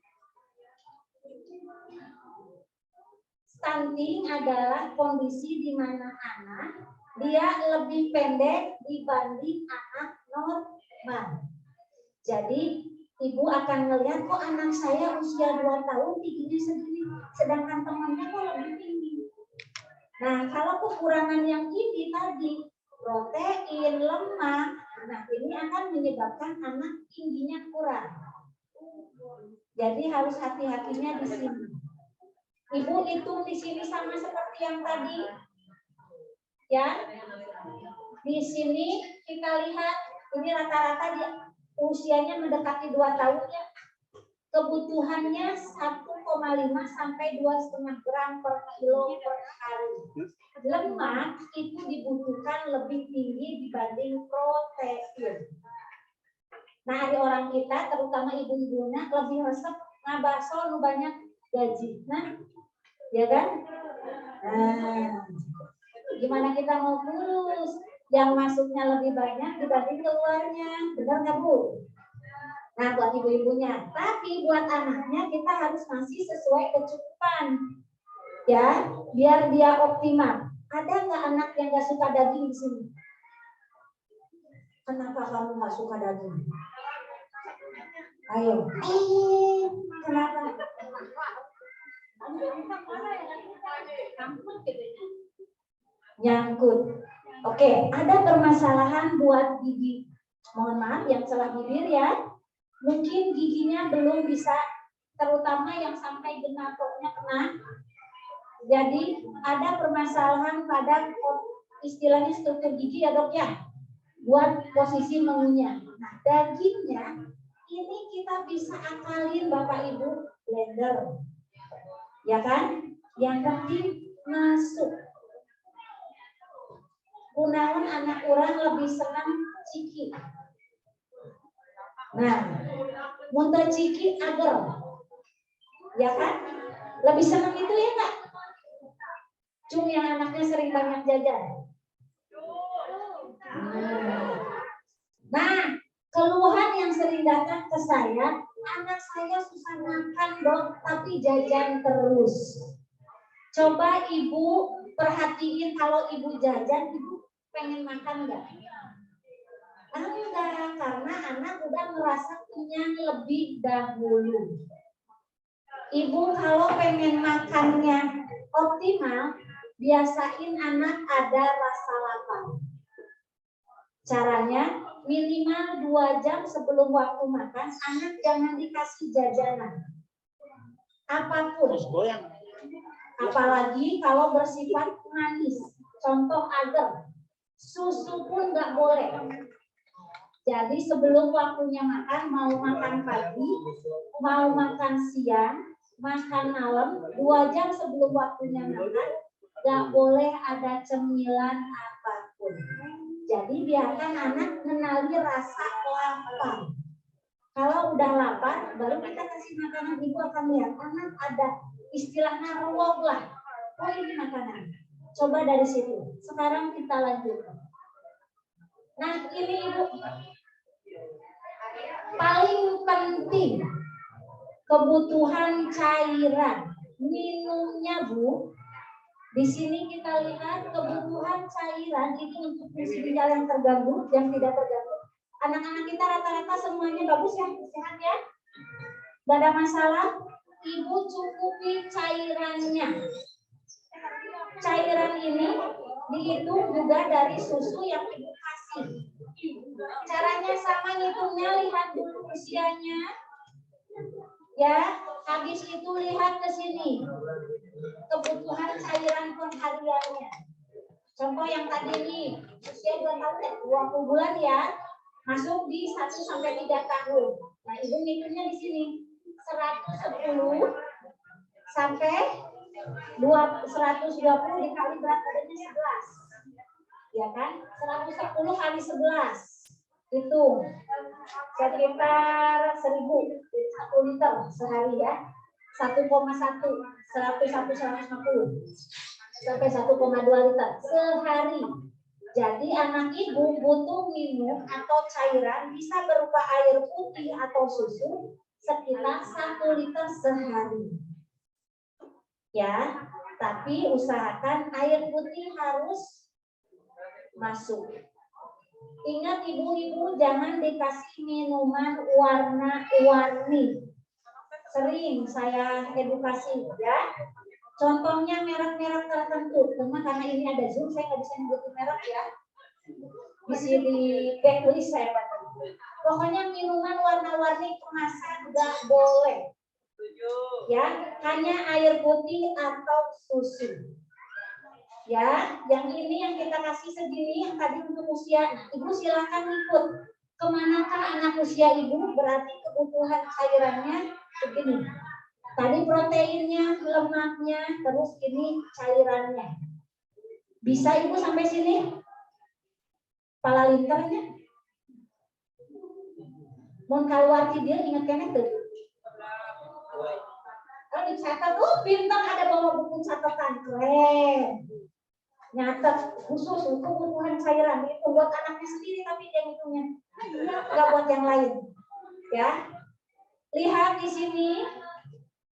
stunting adalah kondisi di mana anak dia lebih pendek dibanding anak normal. Jadi ibu akan melihat kok anak saya usia 2 tahun tingginya segini, sedangkan temannya kok lebih tinggi. Nah, kalau kekurangan yang ini tadi, protein, lemak, nah ini akan menyebabkan anak tingginya kurang. Jadi harus hati-hatinya di sini. Ibu hitung di sini sama seperti yang tadi. Ya. Di sini kita lihat ini rata-rata dia usianya mendekati 2 tahun ya. Kebutuhannya 1,5 sampai 2,5 gram per kilo per hari. Lemak itu dibutuhkan lebih tinggi dibanding protein. Nah, ada orang kita, terutama ibu-ibunya, lebih resep ngabaso lu banyak gaji. Nah, ya kan? Nah, gimana kita mau kurus? Yang masuknya lebih banyak dibanding keluarnya. Benar nggak Bu? Nah, buat ibu-ibunya. Tapi buat anaknya kita harus ngasih sesuai kecukupan. Ya, biar dia optimal. Ada nggak anak yang nggak suka daging di sini? Kenapa kamu nggak suka daging? Ayo. Kenapa? Nyangkut. Oke, ada permasalahan buat gigi. Mohon maaf yang celah bibir ya. Mungkin giginya belum bisa, terutama yang sampai genapoknya kena. Jadi ada permasalahan pada istilahnya struktur gigi ya Dok ya. Buat posisi mengunyah. Nah, dagingnya ini kita bisa akalin Bapak Ibu blender. Ya kan? Yang penting masuk. Kunaon anak orang lebih senang ciki. Nah, muntah ciki agar. Ya kan? Lebih senang itu ya Kak? Cuma yang anaknya sering banyak jajan. Nah, ke saya, anak saya susah makan dok, tapi jajan terus. Coba ibu perhatiin kalau ibu jajan, ibu pengen makan nggak? Enggak, karena anak udah merasa kenyang lebih dahulu. Ibu kalau pengen makannya optimal, biasain anak ada rasa lapar. Caranya minimal 2 jam sebelum waktu makan, anak jangan dikasih jajanan. Apapun. Apalagi kalau bersifat manis. Contoh agar. Susu pun nggak boleh. Jadi sebelum waktunya makan, mau makan pagi, mau makan siang, makan malam, 2 jam sebelum waktunya makan, nggak boleh ada cemilan apapun. Jadi biarkan anak mengenali rasa lapar. Kalau udah lapar, baru kita kasih makanan, ibu akan lihat anak ada istilahnya reward lah. Oh ini makanan. Coba dari situ. Sekarang kita lanjutkan. Nah ini ibu, paling penting kebutuhan cairan minumnya bu. Di sini kita lihat kebutuhan cairan ini untuk fungsi ginjal yang terganggu, yang tidak terganggu. Anak-anak kita rata-rata semuanya bagus ya, sehat ya, nggak ada masalah. Ibu cukupi cairannya. Cairan ini dihitung juga dari susu yang ibu kasih. Caranya sama ngitungnya, lihat dulu usianya. Ya, habis itu lihat ke sini. Kebutuhan cairan perhariannya. Contoh yang tadi nih, usia 2 tahun, 20 bulan ya. Masuk di 1 sampai 3 tahun. Nah, ibu ngitungnya di sini. 110 sampai 120 dikali berat badannya 11. Ya kan? 110 kali 11. Hitung. Sekitar 1.000, 1 liter sehari ya. 1,1, 150 sampai 1,2 liter sehari. Jadi anak ibu butuh minum atau cairan bisa berupa air putih atau susu sekitar 1 liter sehari. Ya, tapi usahakan air putih harus masuk. Ingat ibu-ibu jangan dikasih minuman warna-warni. Sering saya edukasi ya. Contohnya merek-merek tertentu. Karena ini ada Zoom, saya nggak bisa nyebutin merek ya. Di sini backlist saya baca. Pokoknya minuman warna-warni kemasan nggak boleh. Ya, hanya air putih atau susu. Ya, yang ini yang kita kasih segini, yang tadi untuk usia. Ibu silakan ikut. Kemanakah anak usia ibu? Berarti kebutuhan cairannya begini. Tadi proteinnya, lemaknya, terus ini cairannya. Bisa ibu sampai sini? Pala liternya. Mau keluar tidur ingat kan itu? Oh dicatat, pintar ada bawa buku catatan, keren. Nyatet khusus untuk kebutuhan cairan itu buat anaknya sendiri tapi dia ngitungnya nggak buat yang lain ya. Lihat di sini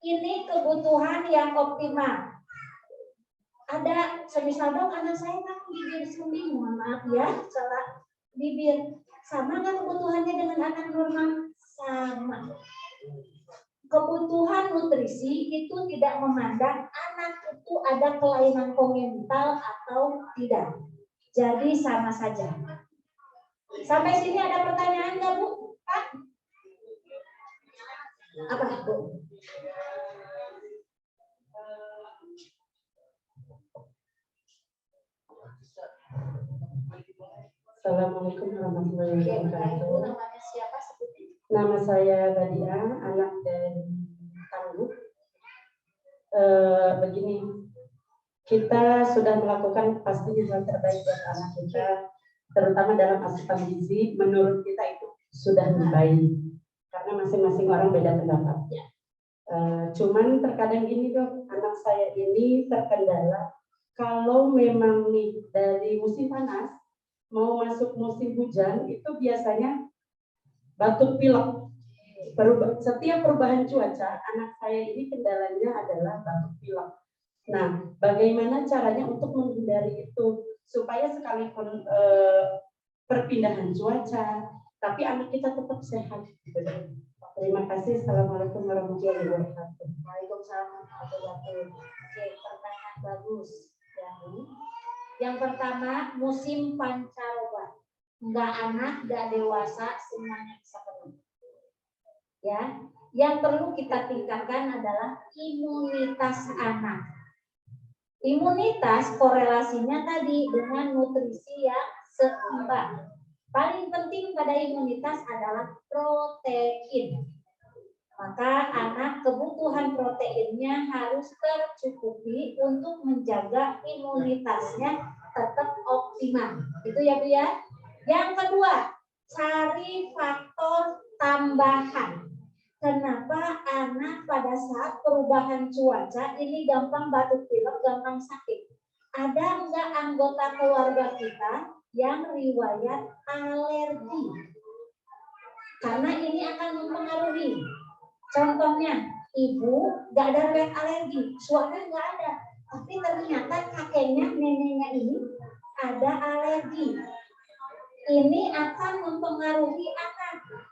ini kebutuhan yang optimal. Ada semisal dok anak saya kan bibir sumbing, mohon maaf ya, salah bibir. Sama nggak kebutuhannya dengan anak normal? Sama. Kebutuhan nutrisi itu tidak memandang anak itu ada kelainan kongenital atau tidak. Jadi sama saja. Sampai sini ada pertanyaan nggak Bu? Pak? Apa Bu? Assalamualaikum warahmatullahi wabarakatuh. Namanya siapa sebutnya? Nama saya Badia, anak dari Tangguh. Begini, kita sudah melakukan pasti yang terbaik buat anak kita, terutama dalam asupan gizi. Menurut kita itu sudah baik, karena masing-masing orang beda pendapat. Cuman terkadang gini dok, anak saya ini terkendala kalau memang nih dari musim panas mau masuk musim hujan itu biasanya batuk pilek. Setiap perubahan cuaca, anak saya ini kendalanya adalah batuk pilek. Nah, bagaimana caranya untuk menghindari itu supaya sekalipun perpindahan cuaca, tapi anak kita tetap sehat. Terima kasih. Assalamualaikum warahmatullahi wabarakatuh. Waalaikumsalam warahmatullahi wabarakatuh. Oke, pertanyaan bagus. Yang pertama, musim pancaroba. Enggak anak, enggak dewasa, semuanya bisa penuh. Ya, yang perlu kita tingkatkan adalah imunitas anak. Imunitas korelasinya tadi dengan nutrisi yang seimbang. Paling penting pada imunitas adalah protein. Maka anak kebutuhan proteinnya harus tercukupi untuk menjaga imunitasnya tetap optimal. Itu ya Bu ya. Yang kedua, cari faktor tambahan. Kenapa anak pada saat perubahan cuaca ini gampang batuk pilek, gampang sakit? Ada enggak anggota keluarga kita yang riwayat alergi? Karena ini akan mempengaruhi. Contohnya, ibu enggak ada riwayat alergi, suami enggak ada, tapi ternyata kakeknya, neneknya ini ada alergi. Ini akan mempengaruhi anak.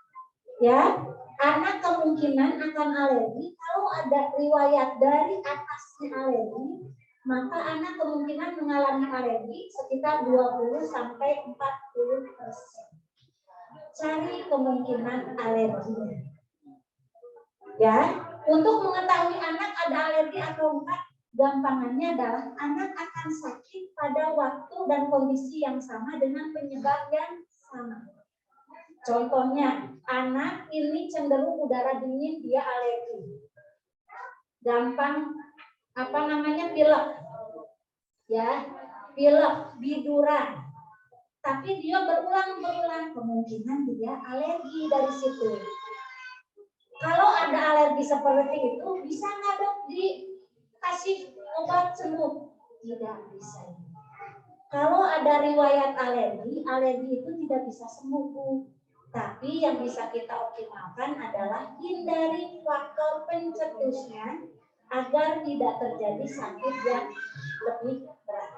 Ya, anak kemungkinan akan alergi. Kalau ada riwayat dari atasnya alergi, maka anak kemungkinan mengalami alergi sekitar 20 sampai 40%. Cari kemungkinan alergi. Ya, untuk mengetahui anak ada alergi atau enggak, gampangannya adalah anak akan sakit pada waktu dan kondisi yang sama dengan penyebab yang sama. Contohnya, anak ini cenderung udara dingin, dia alergi. Gampang pilek. Ya, pilek, biduran. Tapi dia berulang-ulang, kemungkinan dia alergi dari situ. Kalau ada alergi seperti itu, bisa nggak dok dikasih obat sembuh? Tidak bisa. Kalau ada riwayat alergi itu tidak bisa sembuh. Tapi yang bisa kita optimalkan adalah hindari faktor pencetusnya agar tidak terjadi sakit yang lebih berat.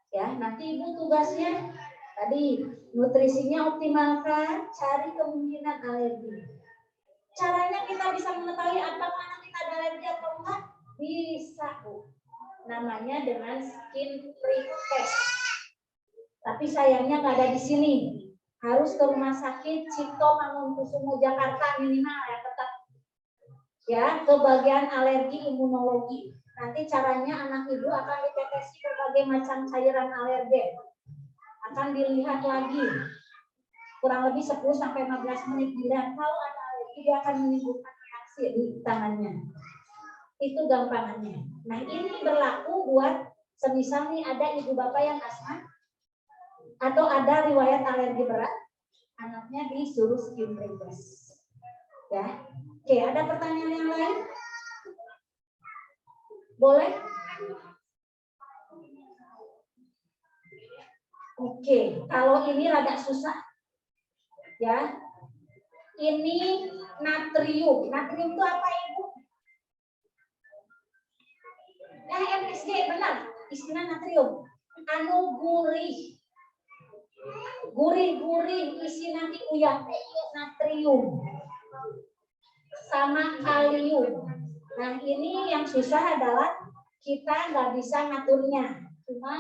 Ya, nanti ibu tugasnya tadi nutrisinya optimalkan, cari kemungkinan alergi. Caranya kita bisa mengetahui apakah anak kita ada alergi atau enggak? Bisa, Bu. Namanya dengan skin prick test. Tapi sayangnya nggak ada di sini. Harus ke rumah sakit Cipto Mangunkusumo Jakarta minimal ya, tetap. Ya, ke bagian alergi imunologi. Nanti caranya anak ibu akan ditetesi berbagai macam cairan alergen. Akan dilihat lagi. Kurang lebih 10 sampai 15 menit dilihat. Kalau ada alergi dia akan menimbulkan reaksi di tangannya. Itu gampangannya. Nah, ini berlaku buat semisal nih ada ibu bapak yang asma atau ada riwayat alergi berat, anaknya disuruh skin prick test. Ya. Oke, ada pertanyaan yang lain? Boleh? Oke, kalau ini rada susah. Ya. Ini natrium. Natrium itu apa, Ibu? MSG, benar. Istilah natrium. Anu gurih. Gurih-gurih, isi nanti uyah, natrium. Sama kalium. Nah, ini yang susah adalah kita nggak bisa ngaturnya. Cuma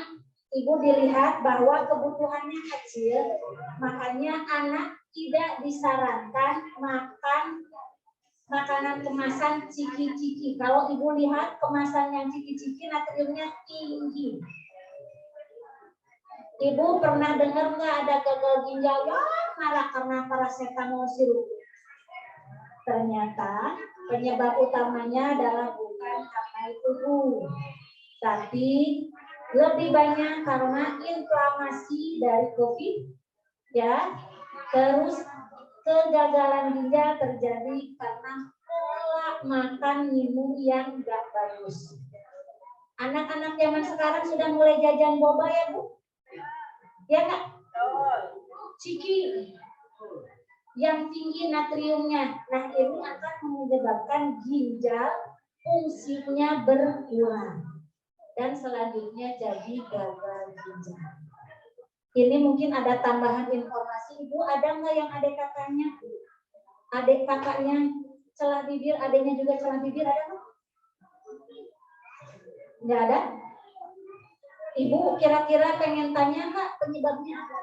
ibu dilihat bahwa kebutuhannya kecil, makanya anak tidak disarankan makan makanan kemasan ciki-ciki. Kalau ibu lihat kemasan yang ciki-ciki natriumnya tinggi. Ibu pernah dengar nggak ada gagal ginjal yang malah karena paracetamol sirup? Ternyata penyebab utamanya adalah bukan karena itu, Bu, tapi lebih banyak karena inflamasi dari COVID, ya. Terus kegagalan ginjal terjadi karena pola makan minum yang nggak bagus. Anak-anak zaman sekarang sudah mulai jajan boba ya, Bu? Ya nggak? Ciki. yang tinggi natriumnya. Nah, ini akan menyebabkan ginjal fungsinya berkurang. Dan selanjutnya jadi gagal ginjal. Ini mungkin ada tambahan informasi. Ibu, ada nggak yang adik kakaknya? Adik kakaknya celah bibir, adiknya juga celah bibir, ada nggak? Nggak ada? Ibu kira-kira pengen tanya nggak penyebabnya apa?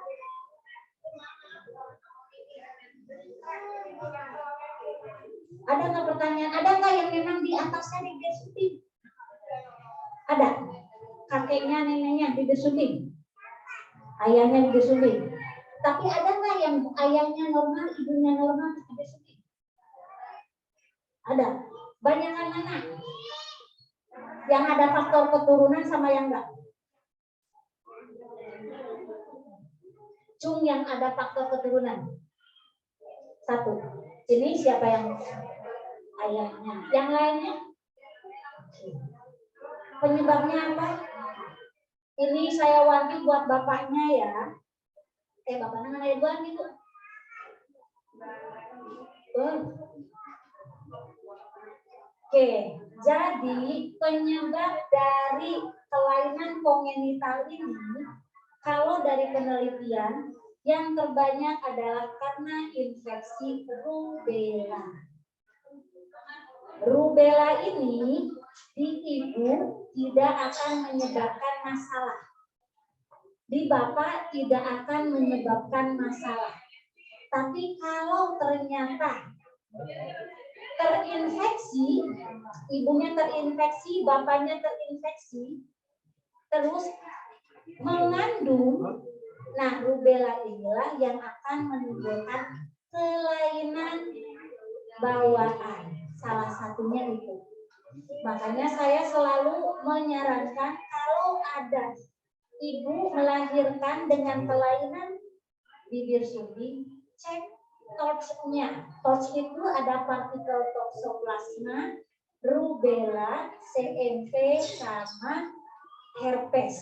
Ada nggak pertanyaan? Ada nggak yang memang di atasnya digesutin? Ada. Kakeknya, neneknya digesutin. Ayahnya digesutin. Tapi ada nggak yang ayahnya normal, ibunya normal digesutin? Ada. Banyakan mana? Yang ada faktor keturunan sama yang enggak? Cung, yang ada faktor keturunan. Satu. Ini siapa yang ayahnya? Yang lainnya? Penyebabnya apa? Ini saya wanti buat bapaknya ya. Bapaknya mana ya buat itu? Oke, jadi penyebab dari kelainan kongenital ini, kalau dari penelitian, yang terbanyak adalah karena infeksi rubella. Rubella ini di ibu tidak akan menyebabkan masalah. Di bapak tidak akan menyebabkan masalah. Tapi kalau ternyata terinfeksi, ibunya terinfeksi, bapaknya terinfeksi, terus mengandung, nah rubella inilah yang akan menimbulkan kelainan bawaan. Salah satunya itu. Makanya saya selalu menyarankan kalau ada ibu melahirkan dengan kelainan bibir sumbing, cek torchnya. Torch itu ada partikel toxoplasma, rubella, CMV, sama herpes.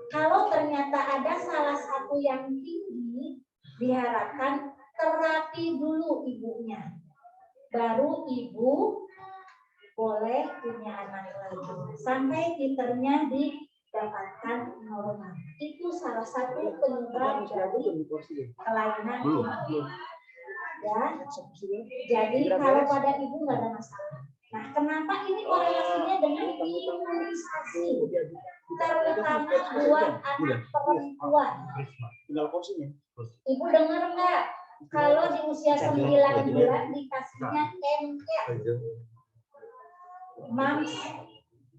Kalau ternyata ada salah satu yang tinggi, diharapkan terapi dulu ibunya. Baru ibu boleh punya anak lagi. Sampai titernya didapatkan normal. Itu salah satu penyebab dari kelainan ibu. Ya. Jadi kalau pada ibu nggak ada masalah. Nah, kenapa ini korelasinya dengan imunisasi? Terutama buat anak perempuan. Ibu dengar nggak? Kalau di usia 9 bulan dikasihnya MR, mumps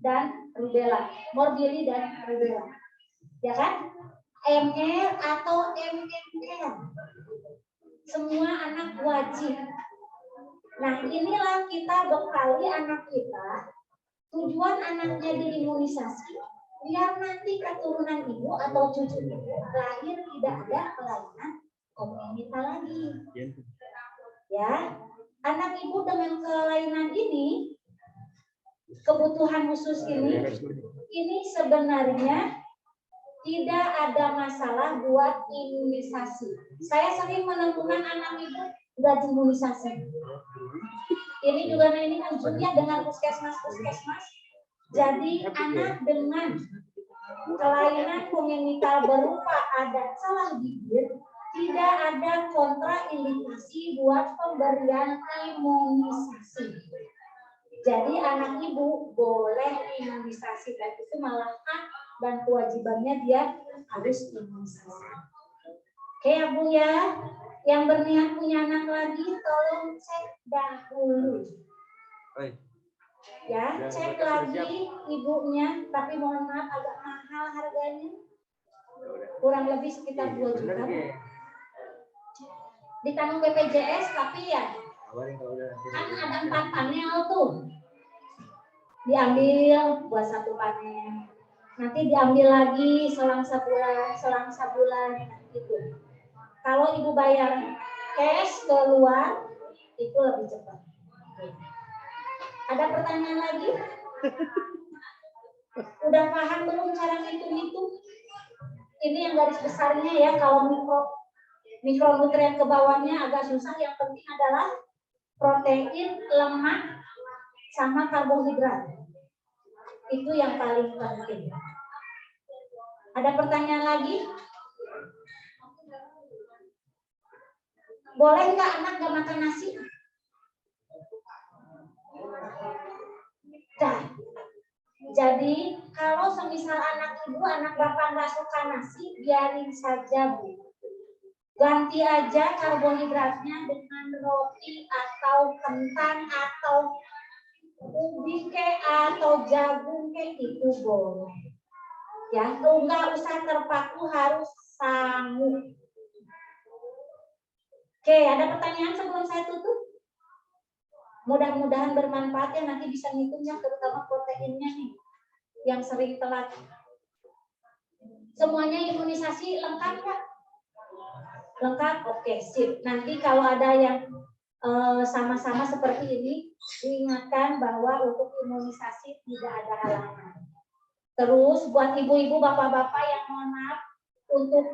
dan rubella, morbilli dan rubella, ya kan? MR atau MMR, semua anak wajib. Nah, inilah kita bekali anak kita. Tujuan anaknya diimunisasi biar nanti keturunan ibu atau cucu ibu lahir tidak ada kelainan kongenital lagi. Ya, anak ibu dengan kelainan ini, kebutuhan khusus ini sebenarnya tidak ada masalah buat imunisasi. Saya sering menemukan anak ibu nggak diimunisasi. Ini juga ini ujungnya dengan puskesmas. Jadi anak dengan kelainan kongenital berupa ada celah bibir, tidak ada kontraindikasi buat pemberian imunisasi. Jadi anak ibu boleh imunisasi, dan itu malah hak dan kewajibannya dia harus imunisasi. Oke ya Bu ya, yang berniat punya anak lagi tolong cek dahulu. Ya, cek lagi ibunya, tapi mohon maaf agak mahal harganya. Kurang lebih sekitar 2 juta. Ditanggung BPJS, tapi ya kan ada 4 panel tuh. Diambil buat 1 panel. Nanti diambil lagi selang sebulan gitu. Kalau ibu bayar cash keluar itu lebih cepat. Ada pertanyaan lagi? Udah paham belum cara ngitung-ngitung? Ini yang garis besarnya ya, kalau Mikronutrien ke bawahnya agak susah, yang penting adalah protein, lemak, sama karbohidrat. Itu yang paling penting. Ada pertanyaan lagi? Boleh nggak anak gak makan nasi? Nah, jadi kalau semisal anak ibu, anak bapak nggak suka nasi, biarin saja Bu. Ganti aja karbohidratnya dengan roti atau kentang atau ubi ke atau jagung ke, itu boleh. Ya, nggak usah terpaku harus sangu. Oke, ada pertanyaan sebelum saya tutup? Mudah-mudahan bermanfaat ya, nanti bisa ngitungnya, terutama proteinnya nih yang sering telat. Semuanya imunisasi lengkap Kak? Lengkap? Oke, sip. Nanti kalau ada yang sama-sama seperti ini, diingatkan bahwa untuk imunisasi tidak ada halangan. Terus buat ibu-ibu, bapak-bapak yang mohon maaf, untuk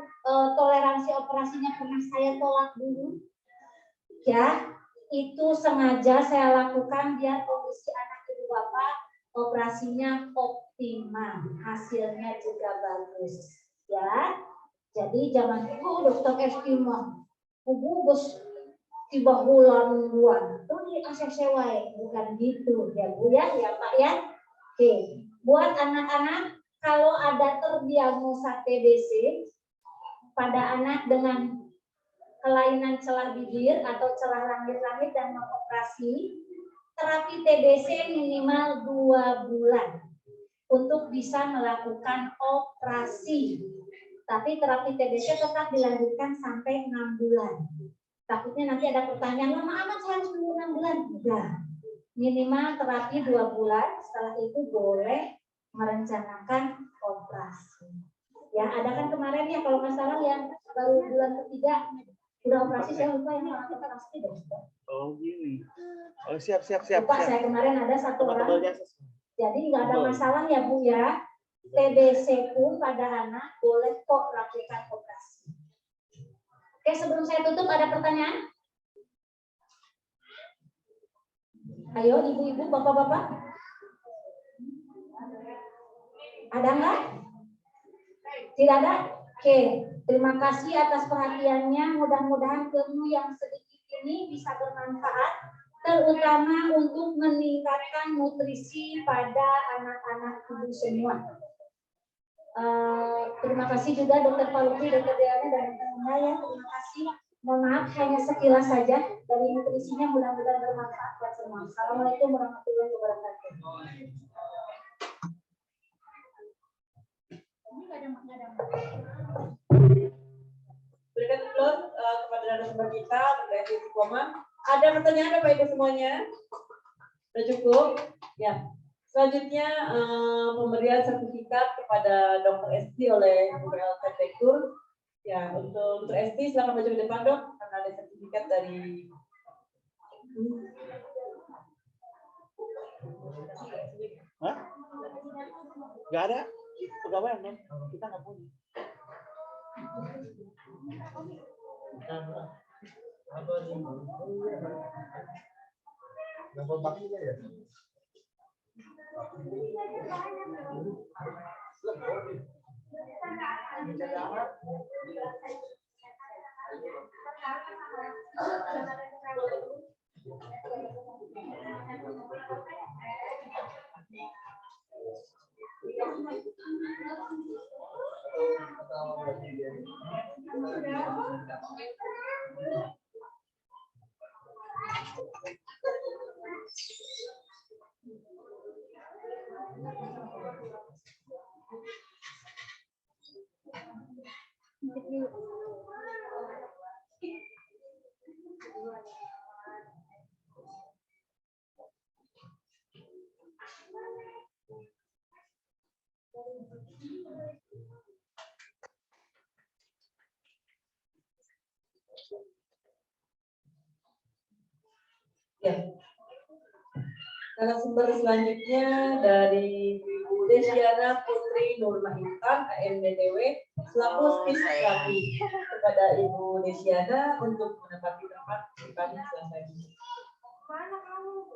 toleransi operasinya pernah saya tolak dulu. Ya, itu sengaja saya lakukan biar kondisi anak ibu bapak operasinya optimal, hasilnya juga bagus. Ya, jadi jangan dokter estimasi, bus tiba bulan tuh di ACC wae, bukan gitu ya Bu ya, ya Pak ya. Oke, buat anak-anak kalau ada terdiagnosa TBC pada anak dengan kelainan celah bibir atau celah langit-langit dan mau operasi, terapi TBC minimal 2 bulan untuk bisa melakukan operasi. Tapi terapi TBC tetap dilanjutkan sampai 6 bulan. Takutnya nanti ada pertanyaan, lama amat saya harus menunggu 6 bulan. Enggak. Minimal terapi 2 bulan, setelah itu boleh merencanakan operasi. Ya, ada kan kemarin ya kalau nggak salah yang baru bulan ketiga udah operasi, saya lupa ini orang pasti deh. Oh gini. Oh siap. Lupa saya kemarin ada satu orang. Jadi nggak ada masalah ya Bu ya. TBC pun pada anak boleh kok lakukan operasi. Oke, sebelum saya tutup ada pertanyaan? Ayo ibu-ibu, bapak-bapak. Ada nggak? Tidak ada? Oke, terima kasih atas perhatiannya. Mudah-mudahan ilmu yang sedikit ini bisa bermanfaat, terutama untuk meningkatkan nutrisi pada anak-anak ibu semua. Terima kasih juga Dokter Paluki, Dokter Deana, dan teman-teman ya. Terima kasih. Mohon maaf hanya sekilas saja dari nutrisinya, mudah-mudahan bermanfaat buat semua. Assalamualaikum warahmatullahi wabarakatuh. Berikan applause kepada narasumber kita, Dr. Esti Istiqomah. Ada pertanyaan Bapak Ibu semuanya? Sudah cukup? Ya. Selanjutnya pemberian sertifikat kepada Dr. Esti oleh UPLT Tektur. Ya, untuk Dr. Esti silakan maju ke depan Dok, karena ada sertifikat dari Hah? Gak ada pegawai kan? Kita nggak punya. ya. Narasumber selanjutnya dari Ibu Desiana Putri Nurmah Intan, AMDTW. selaku spesialis kepada Ibu Desiana untuk menempati tempat di pagi Selasa ini. Mana kamu?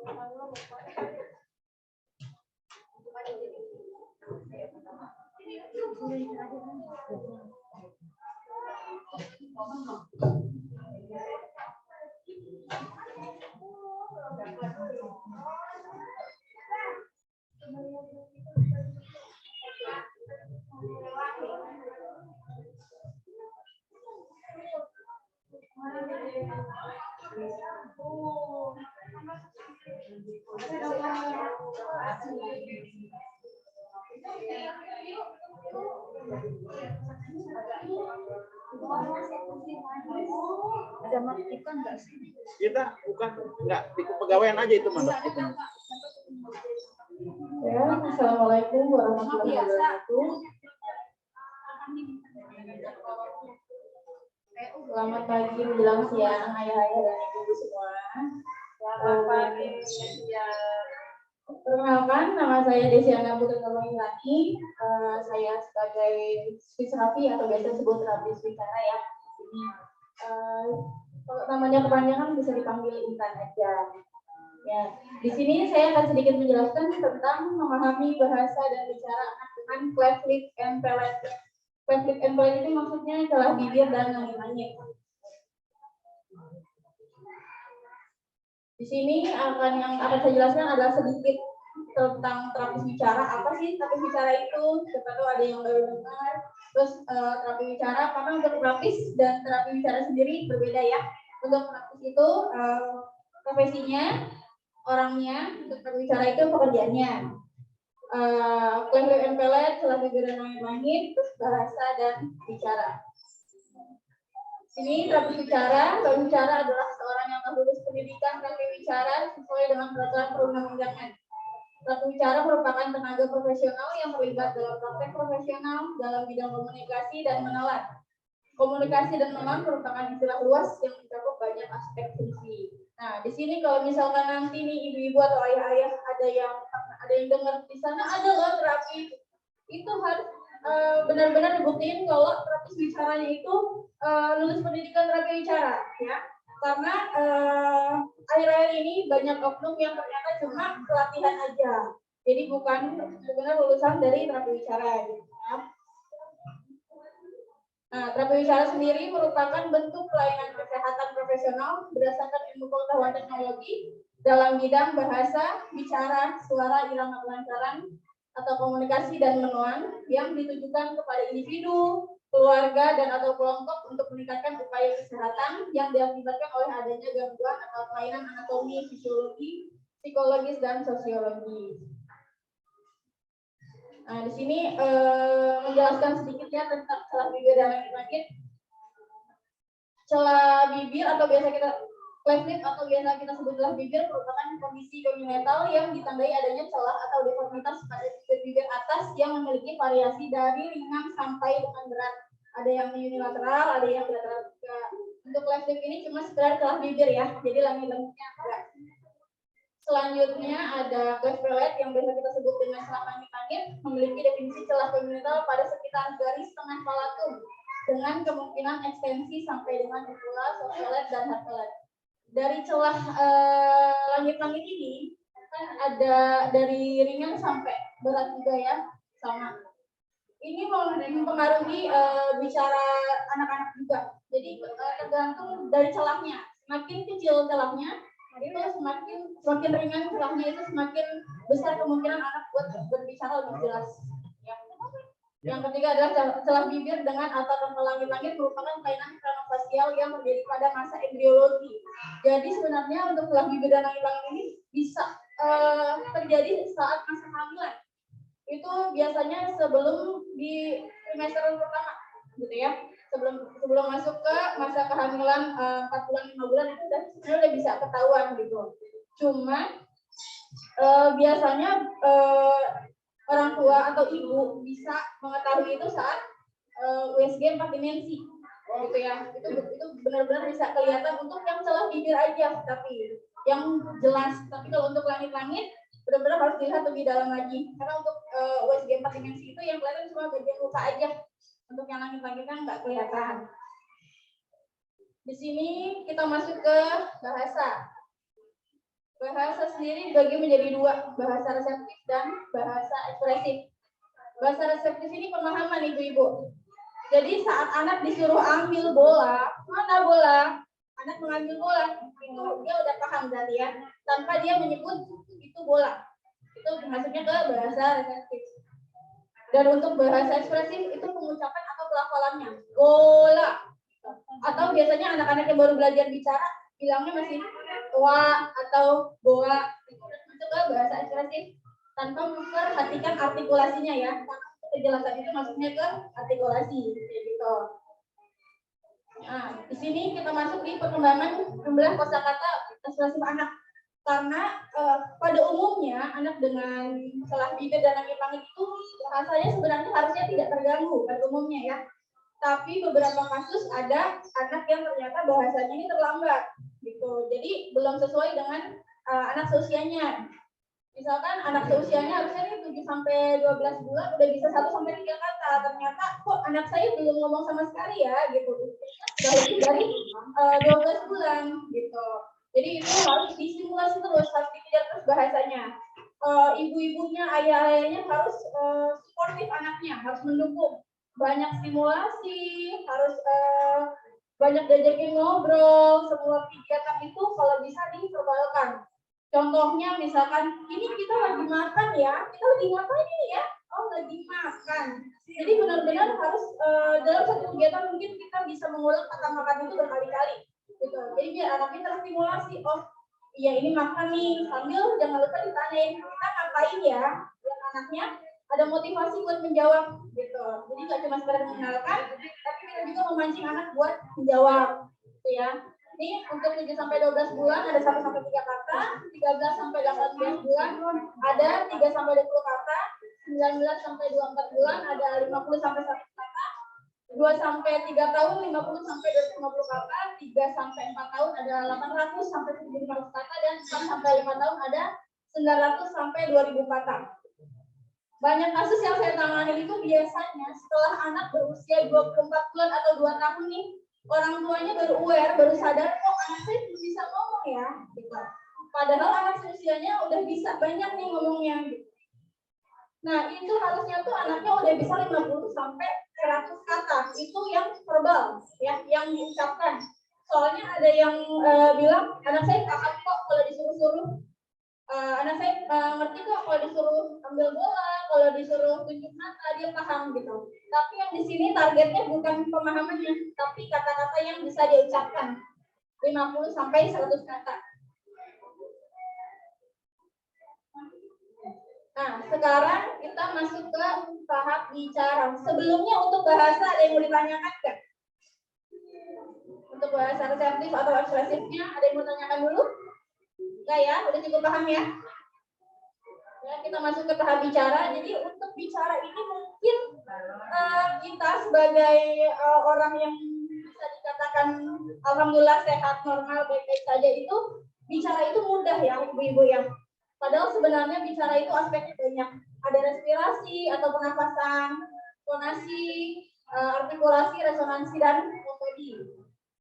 Ada matikan nggak sih? Kita bukan enggak di kepegawaian aja itu Mas. Ya, assalamualaikum warahmatullahi wabarakatuh. Selamat pagi menjelang siang ayah-ayah dan ibu semua. Selamat pagi. Perkenalkan, nama saya Desiana Putri Nurulani. Saya sebagai fisioterapi atau biasa disebut terapis bicara ya. Ini kalau namanya kepanjangan bisa dipanggil Intan aja. Ya, di sini saya akan sedikit menjelaskan tentang memahami bahasa dan bicara anak dengan cleft lip and palate. Cleft lip and palate itu maksudnya celah bibir dan langit-langit. Di sini yang akan saya jelaskan adalah sedikit tentang terapis bicara. Apa sih terapis bicara itu? Siapa tahu ada yang baru dengar. Terus terapi bicara, karena untuk terapis dan terapi bicara sendiri berbeda ya. Untuk terapis itu profesinya, orangnya, untuk terapi bicara itu pekerjaannya. Cleft lip and palate, celah bibir dan langit-langit, terus bahasa dan bicara. Ini terapi bicara adalah seorang yang lulus pendidikan terapi bicara sesuai dengan peraturan perundang-undangan. Terapi bicara merupakan tenaga profesional yang terlibat dalam praktek profesional dalam bidang komunikasi dan menelan. Komunikasi dan menelan merupakan istilah luas yang mencakup banyak aspek fungsi. Nah, di sini kalau misalkan nanti nih ibu-ibu atau ayah-ayah ada yang dengar di sana ada loh terapi, itu harus benar-benar dibuktiin kalau terapis bicaranya itu lulus pendidikan terapi bicara ya, karena akhir-akhir ini banyak oknum yang ternyata cuma pelatihan aja, jadi bukan benar-benar lulusan dari terapi bicara gitu ya. Nah, terapi bicara sendiri merupakan bentuk pelayanan kesehatan profesional berdasarkan ilmu pengetahuan teknologi dalam bidang bahasa, bicara, suara, irama kelancaran atau komunikasi dan menuan yang ditujukan kepada individu, keluarga, dan atau kelompok untuk meningkatkan upaya kesehatan yang diakibatkan oleh adanya gangguan atau kelainan anatomi, fisiologi, psikologis, dan sosiologi. Nah, di sini menjelaskan sedikitnya tentang celah bibir dan langit-langit. Celah bibir atau biasa kita cleft lip atau biasa kita sebut celah bibir merupakan kondisi kongenital yang ditandai adanya celah atau deformitas pada bibir atas yang memiliki variasi dari ringan sampai dengan berat. Ada yang unilateral, ada yang bilateral juga. Untuk cleft lip ini cuma sekedar celah bibir ya, jadi langit-langitnya enggak. Selanjutnya ada cleft palate yang biasa kita sebut dengan celah langit-langit, memiliki definisi celah kongenital pada sekitar garis tengah palatum dengan kemungkinan ekstensi sampai dengan uvula, sociolate, dan heart palate. Dari celah langit-langit ini kan ada dari ringan sampai berat juga ya, sama. Ini mempengaruhi bicara anak-anak juga. Jadi tergantung dari celahnya. Semakin kecil celahnya, itu semakin ringan celahnya itu semakin besar kemungkinan anak buat berbicara lebih jelas. Ya. Yang ketiga adalah celah bibir dengan atap langit-langit merupakan kelainan kranofasial yang terjadi pada masa embriologi. Jadi sebenarnya untuk celah bibir dan langit-langit ini bisa terjadi saat masa kehamilan. Itu biasanya sebelum di trimester pertama, gitu ya. Sebelum masuk ke masa kehamilan 4 bulan 5 bulan itu sebenarnya udah bisa ketahuan gitu. Cuma biasanya orang tua atau ibu bisa mengetahui itu saat USG 4 dimensi gitu ya. Itu benar-benar bisa kelihatan untuk yang celah bibir aja, tapi yang jelas. Tapi kalau untuk langit-langit benar-benar harus dilihat lebih dalam lagi, karena untuk USG 4 dimensi itu yang kelihatan cuma bagian muka aja, Untuk yang langit-langit kan nggak kelihatan. Di sini kita masuk ke bahasa. Bahasa sendiri dibagi menjadi dua, bahasa reseptif dan bahasa ekspresif. Bahasa reseptif ini pemahaman ibu-ibu. Jadi saat anak disuruh ambil bola, mana bola? Anak mengambil bola, itu dia udah paham berarti ya, tanpa dia menyebut itu bola. Itu masuknya ke bahasa reseptif. Dan untuk bahasa ekspresif itu pengucapan atau pelafalannya, bola. Atau biasanya anak-anak yang baru belajar bicara bilangnya masih wa atau boa, itu masuk ke bahasa ekspresif tanpa memperhatikan artikulasinya ya. Kejelasan itu masuknya ke artikulasi gitu. Nah, di sini kita masuk di perkembangan jumlah kosakata ekspresif anak. Karena pada umumnya anak dengan salah bibir dan langit-langit itu bahasanya sebenarnya harusnya tidak terganggu pada umumnya ya. Tapi beberapa kasus ada anak yang ternyata bahasanya ini terlambat gitu. Jadi belum sesuai dengan anak seusianya. Misalkan anak seusianya harusnya nih 7 sampai 12 bulan udah bisa 1 sampai 3 kata. Ternyata kok anak saya belum ngomong sama sekali ya gitu. Sudah lebih dari 12 bulan gitu. Jadi itu harus disimulasi terus, harus dikejar terus bahasanya. Ibu-ibunya, ayah-ayahnya harus suportif anaknya, harus mendukung. Banyak stimulasi, harus banyak diajakin ngobrol, semua kegiatan itu kalau bisa diperbalkan. Contohnya misalkan, ini kita lagi makan ya, kita lagi ngapain ini ya? Oh lagi makan. Jadi benar-benar harus dalam satu kegiatan mungkin kita bisa mengulang kata makan itu berkali-kali. Gitu. Jadi biar anaknya terstimulasi, oh iya ini makan nih, sambil jangan lupa ditanyain, kita ngapain ya? Biar anaknya ada motivasi buat menjawab gitu. Jadi nggak cuma sekedar mengenalkan, tapi kita juga memancing anak buat menjawab gitu ya. Ini untuk 7 sampai 12 bulan ada 1 sampai 3 kata, 13 sampai 18 bulan ada 3 sampai 20 kata, 19 sampai 24 bulan ada 50 sampai 100 kata, 2 sampai 3 tahun 50 sampai 250 kata, 3 sampai 4 tahun ada 800 sampai 1500 kata, dan 4 sampai 5 tahun ada 900 sampai 2000 kata. Banyak kasus yang saya tangani itu biasanya setelah anak berusia 24 bulan atau 2 tahun nih, orang tuanya baru aware, baru sadar, oh anak saya belum bisa ngomong ya. Gitu. Padahal anak usianya udah bisa banyak nih ngomongnya. Gitu. Nah itu harusnya tuh anaknya udah bisa 50 sampai 100 kata, itu yang verbal, ya, yang diucapkan. Soalnya ada yang bilang, anak saya paham kok kalau disuruh-suruh. Anak saya ngerti kok kalau disuruh ambil bola, kalau disuruh tunjuk mata, dia paham gitu. Tapi yang di sini targetnya bukan pemahamannya, tapi kata-kata yang bisa diucapkan. 50 sampai 100 kata. Nah, sekarang kita masuk ke tahap bicara. Sebelumnya untuk bahasa ada yang mau ditanyakan nggak? Untuk bahasa reseptif atau ekspresifnya ada yang mau tanyakan dulu? Enggak ya, udah cukup paham ya? Ya, kita masuk ke tahap bicara. Jadi untuk bicara ini mungkin kita sebagai orang yang bisa dikatakan alhamdulillah sehat, normal, baik-baik saja itu bicara itu mudah ya ibu-ibu ya. Padahal sebenarnya bicara itu aspeknya banyak. Ada respirasi atau pernafasan, tonasi, artikulasi, resonansi, dan melodi.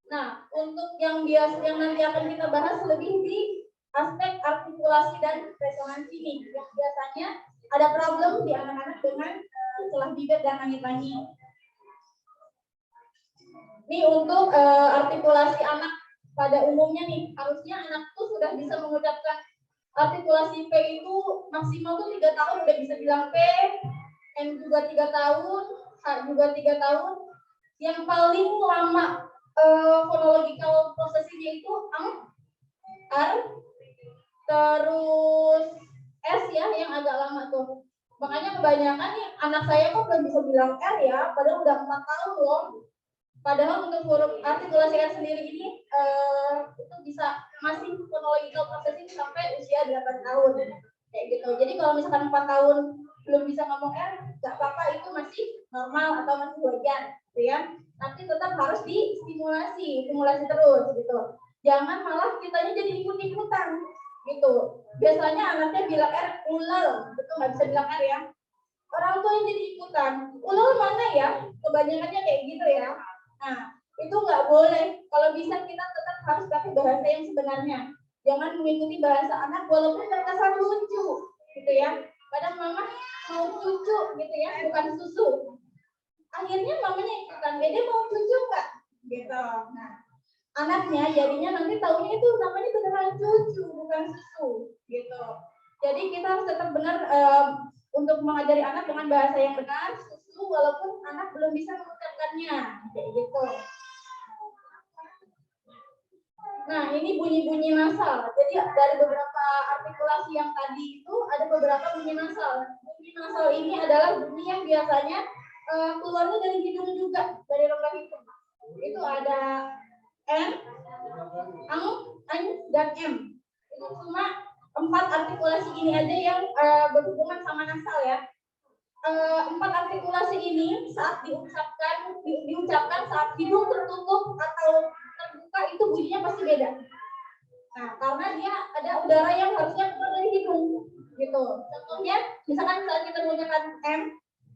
Nah, untuk yang nanti akan kita bahas lebih di aspek artikulasi dan resonansi nih, yang biasanya ada problem di anak-anak dengan celah bibir dan langit-langit. Ini untuk artikulasi anak pada umumnya nih, harusnya anak tuh sudah bisa mengucapkan artikulasi P itu maksimal tuh 3 tahun udah bisa bilang P, N juga 3 tahun, H juga 3 tahun. Yang paling lama phonological processing-nya itu R, terus S ya yang agak lama tuh. Makanya kebanyakan nih anak saya kok belum bisa bilang R ya, padahal udah 4 tahun loh. Padahal untuk huruf artikulasi R sendiri ini itu bisa masih phonological processing sampai usia 8 tahun. Kayak gitu. Jadi kalau misalkan 4 tahun belum bisa ngomong R, nggak apa-apa, itu masih normal atau masih wajar, gitu ya. Tapi tetap harus distimulasi terus gitu. Jangan malah kitanya jadi ikut-ikutan gitu. Biasanya anaknya bilang R ulal, betul nggak bisa bilang R ya. orang tua yang jadi ikutan. Ulul mana ya? Kebanyakannya kayak gitu ya. Nah, itu nggak boleh. Kalau bisa kita tetap harus pakai bahasa yang sebenarnya. Jangan mengikuti bahasa anak walaupun terkesan lucu, gitu ya. Kadang mama mau cucu, gitu ya, bukan susu. Akhirnya mamanya ikutan, Dede mau cucu nggak? Gitu. Nah, anaknya jadinya nanti taunya itu namanya beneran cucu, bukan susu, gitu. Jadi kita harus tetap benar untuk mengajari anak dengan bahasa yang benar, susu, walaupun anak belum bisa mengucapkannya, kayak gitu. Nah, ini bunyi-bunyi nasal. Jadi dari beberapa artikulasi yang tadi itu ada beberapa bunyi nasal. Bunyi nasal ini adalah bunyi yang biasanya keluarnya dari hidung juga, dari rongga hidung. Itu ada N, ang, dan M. Itu cuma 4 artikulasi ini aja yang berhubungan sama nasal ya. 4 artikulasi ini saat diucapkan saat hidung tertutup atau terbuka itu bunyinya pasti beda. Nah, karena dia ada udara yang harusnya keluar dari hidung, gitu. Contohnya, misalkan saat kita menggunakan M,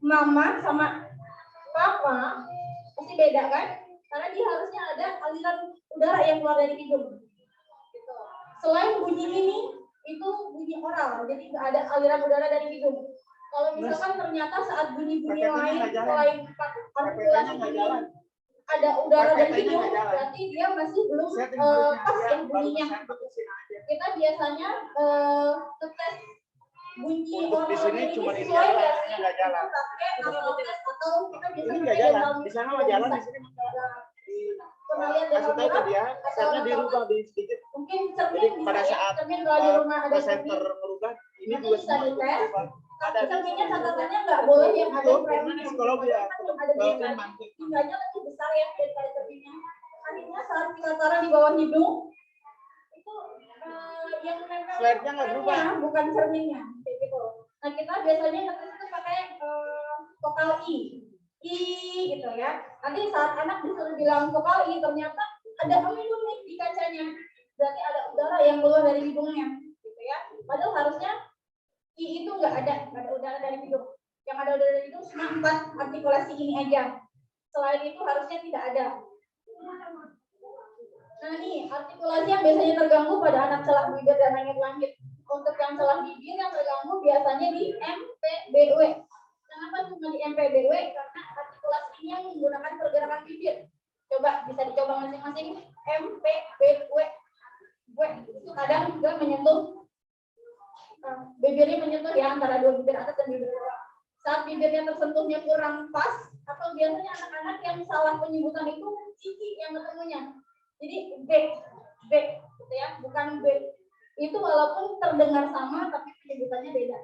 mama sama papa pasti beda kan? Karena dia harusnya ada aliran udara yang keluar dari hidung. Gitu. Selain bunyi ini, itu bunyi oral, jadi nggak ada aliran udara dari hidung. Kalau misalkan ternyata saat bunyi-bunyi lain selain artikulasi ini ada udara dari hidung, berarti dia masih belum pas yang bunyinya. Kita biasanya tes bunyi Untuk di sini cuma ini sesuai nggak sih? nggak jalan. Atau kita bisa Ini nggak jalan. Di sana nggak jalan, di sini pernah lihat kasih tahu ke dia, atau setnya dirubah di sedikit. mungkin Jadi cermin pada bisa ya, saat cermin kalau di rumah ada center cermin. merubah, ini Nanti juga bisa semua dites. berubah. Ada Cerminnya catatannya nggak boleh yang ada Betul, framenya. karena psikologi ya. Ada tingkahnya lebih besar ya daripada cerminnya. Akhirnya saat kita taruh di bawah hidung itu yang nempel Slide-nya nggak berubah. bukan cerminnya, kayak gitu. Nah kita biasanya ngetes itu pakai vokal I gitu ya. Nanti saat anak disuruh bilang vokal I ternyata ada embun nih di kacanya, berarti ada udara yang keluar dari hidungnya, gitu ya. Padahal harusnya I itu nggak ada udara dari hidung. Yang ada udara dari hidung cuma 4 artikulasi ini aja. Selain itu harusnya tidak ada. Nah nih artikulasi yang biasanya terganggu pada anak celah bibir dan langit-langit. Untuk yang celah bibir yang terganggu biasanya di MPBW. Kenapa cuma di MPBW? Karena artikulasi ini yang menggunakan pergerakan bibir. Coba bisa dicoba masing-masing. MPBW. Itu kadang juga menyentuh bibirnya menyentuh ya antara 2 bibir atas dan bibir bawah. Saat bibirnya tersentuhnya kurang pas, atau biasanya anak-anak yang salah penyebutan itu cici yang ketemunya. Jadi B, gitu ya, bukan B. Itu walaupun terdengar sama, tapi penyebutannya beda.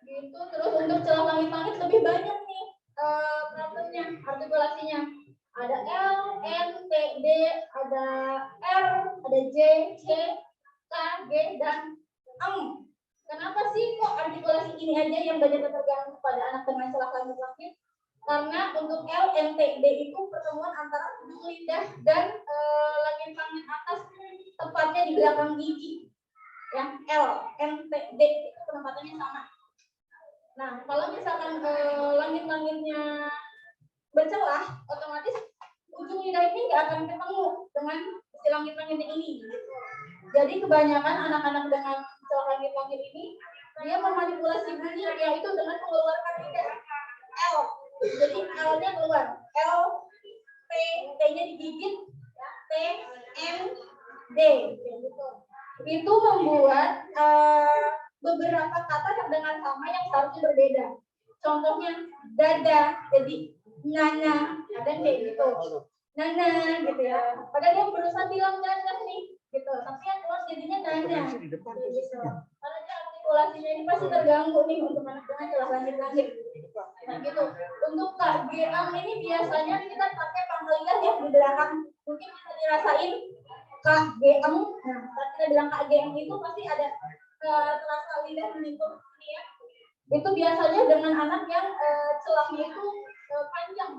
Gitu. Terus untuk celah langit-langit lebih banyak nih patternnya, artikulasinya. Ada L, N, T, D, ada R, ada J, C, K, G, dan M. Kenapa sih kok artikulasi ini aja yang banyak terganggu pada anak dengan celah langit-langit? Karena untuk L, N, T, D itu pertemuan antara ujung lidah dan langit-langit atas, tepatnya di belakang gigi. Ya, L, N, T, D itu penempatannya sama. Nah, kalau misalkan langit-langitnya bercelah, otomatis ujung lidah ini nggak akan ketemu dengan si langit-langitnya ini. Jadi kebanyakan anak-anak dengan celah langit-langit ini dia memanipulasi bunyi yaitu dengan mengeluarkan lidah L. Jadi L-nya keluar, L, T, T-nya digigit, T, M, D. Gitu. Itu membuat beberapa kata terdengar sama yang seharusnya berbeda. Contohnya dada, jadi nana, ada kayak gitu. Nana, gitu ya. Padahal dia berusaha bilang dada nih, gitu. Tapi yang keluar jadinya nana. Gitu. Karena artikulasinya ini pasti terganggu nih untuk anak dengan celah langit-langit. Nah gitu. Untuk KGM ini biasanya kita pakai pangkal lidah yang di belakang. Mungkin bisa dirasain KGM. Nah, saat kita bilang KGM itu pasti ada terasa lidah menyentuh ini ya. Itu biasanya dengan anak yang celahnya itu panjang,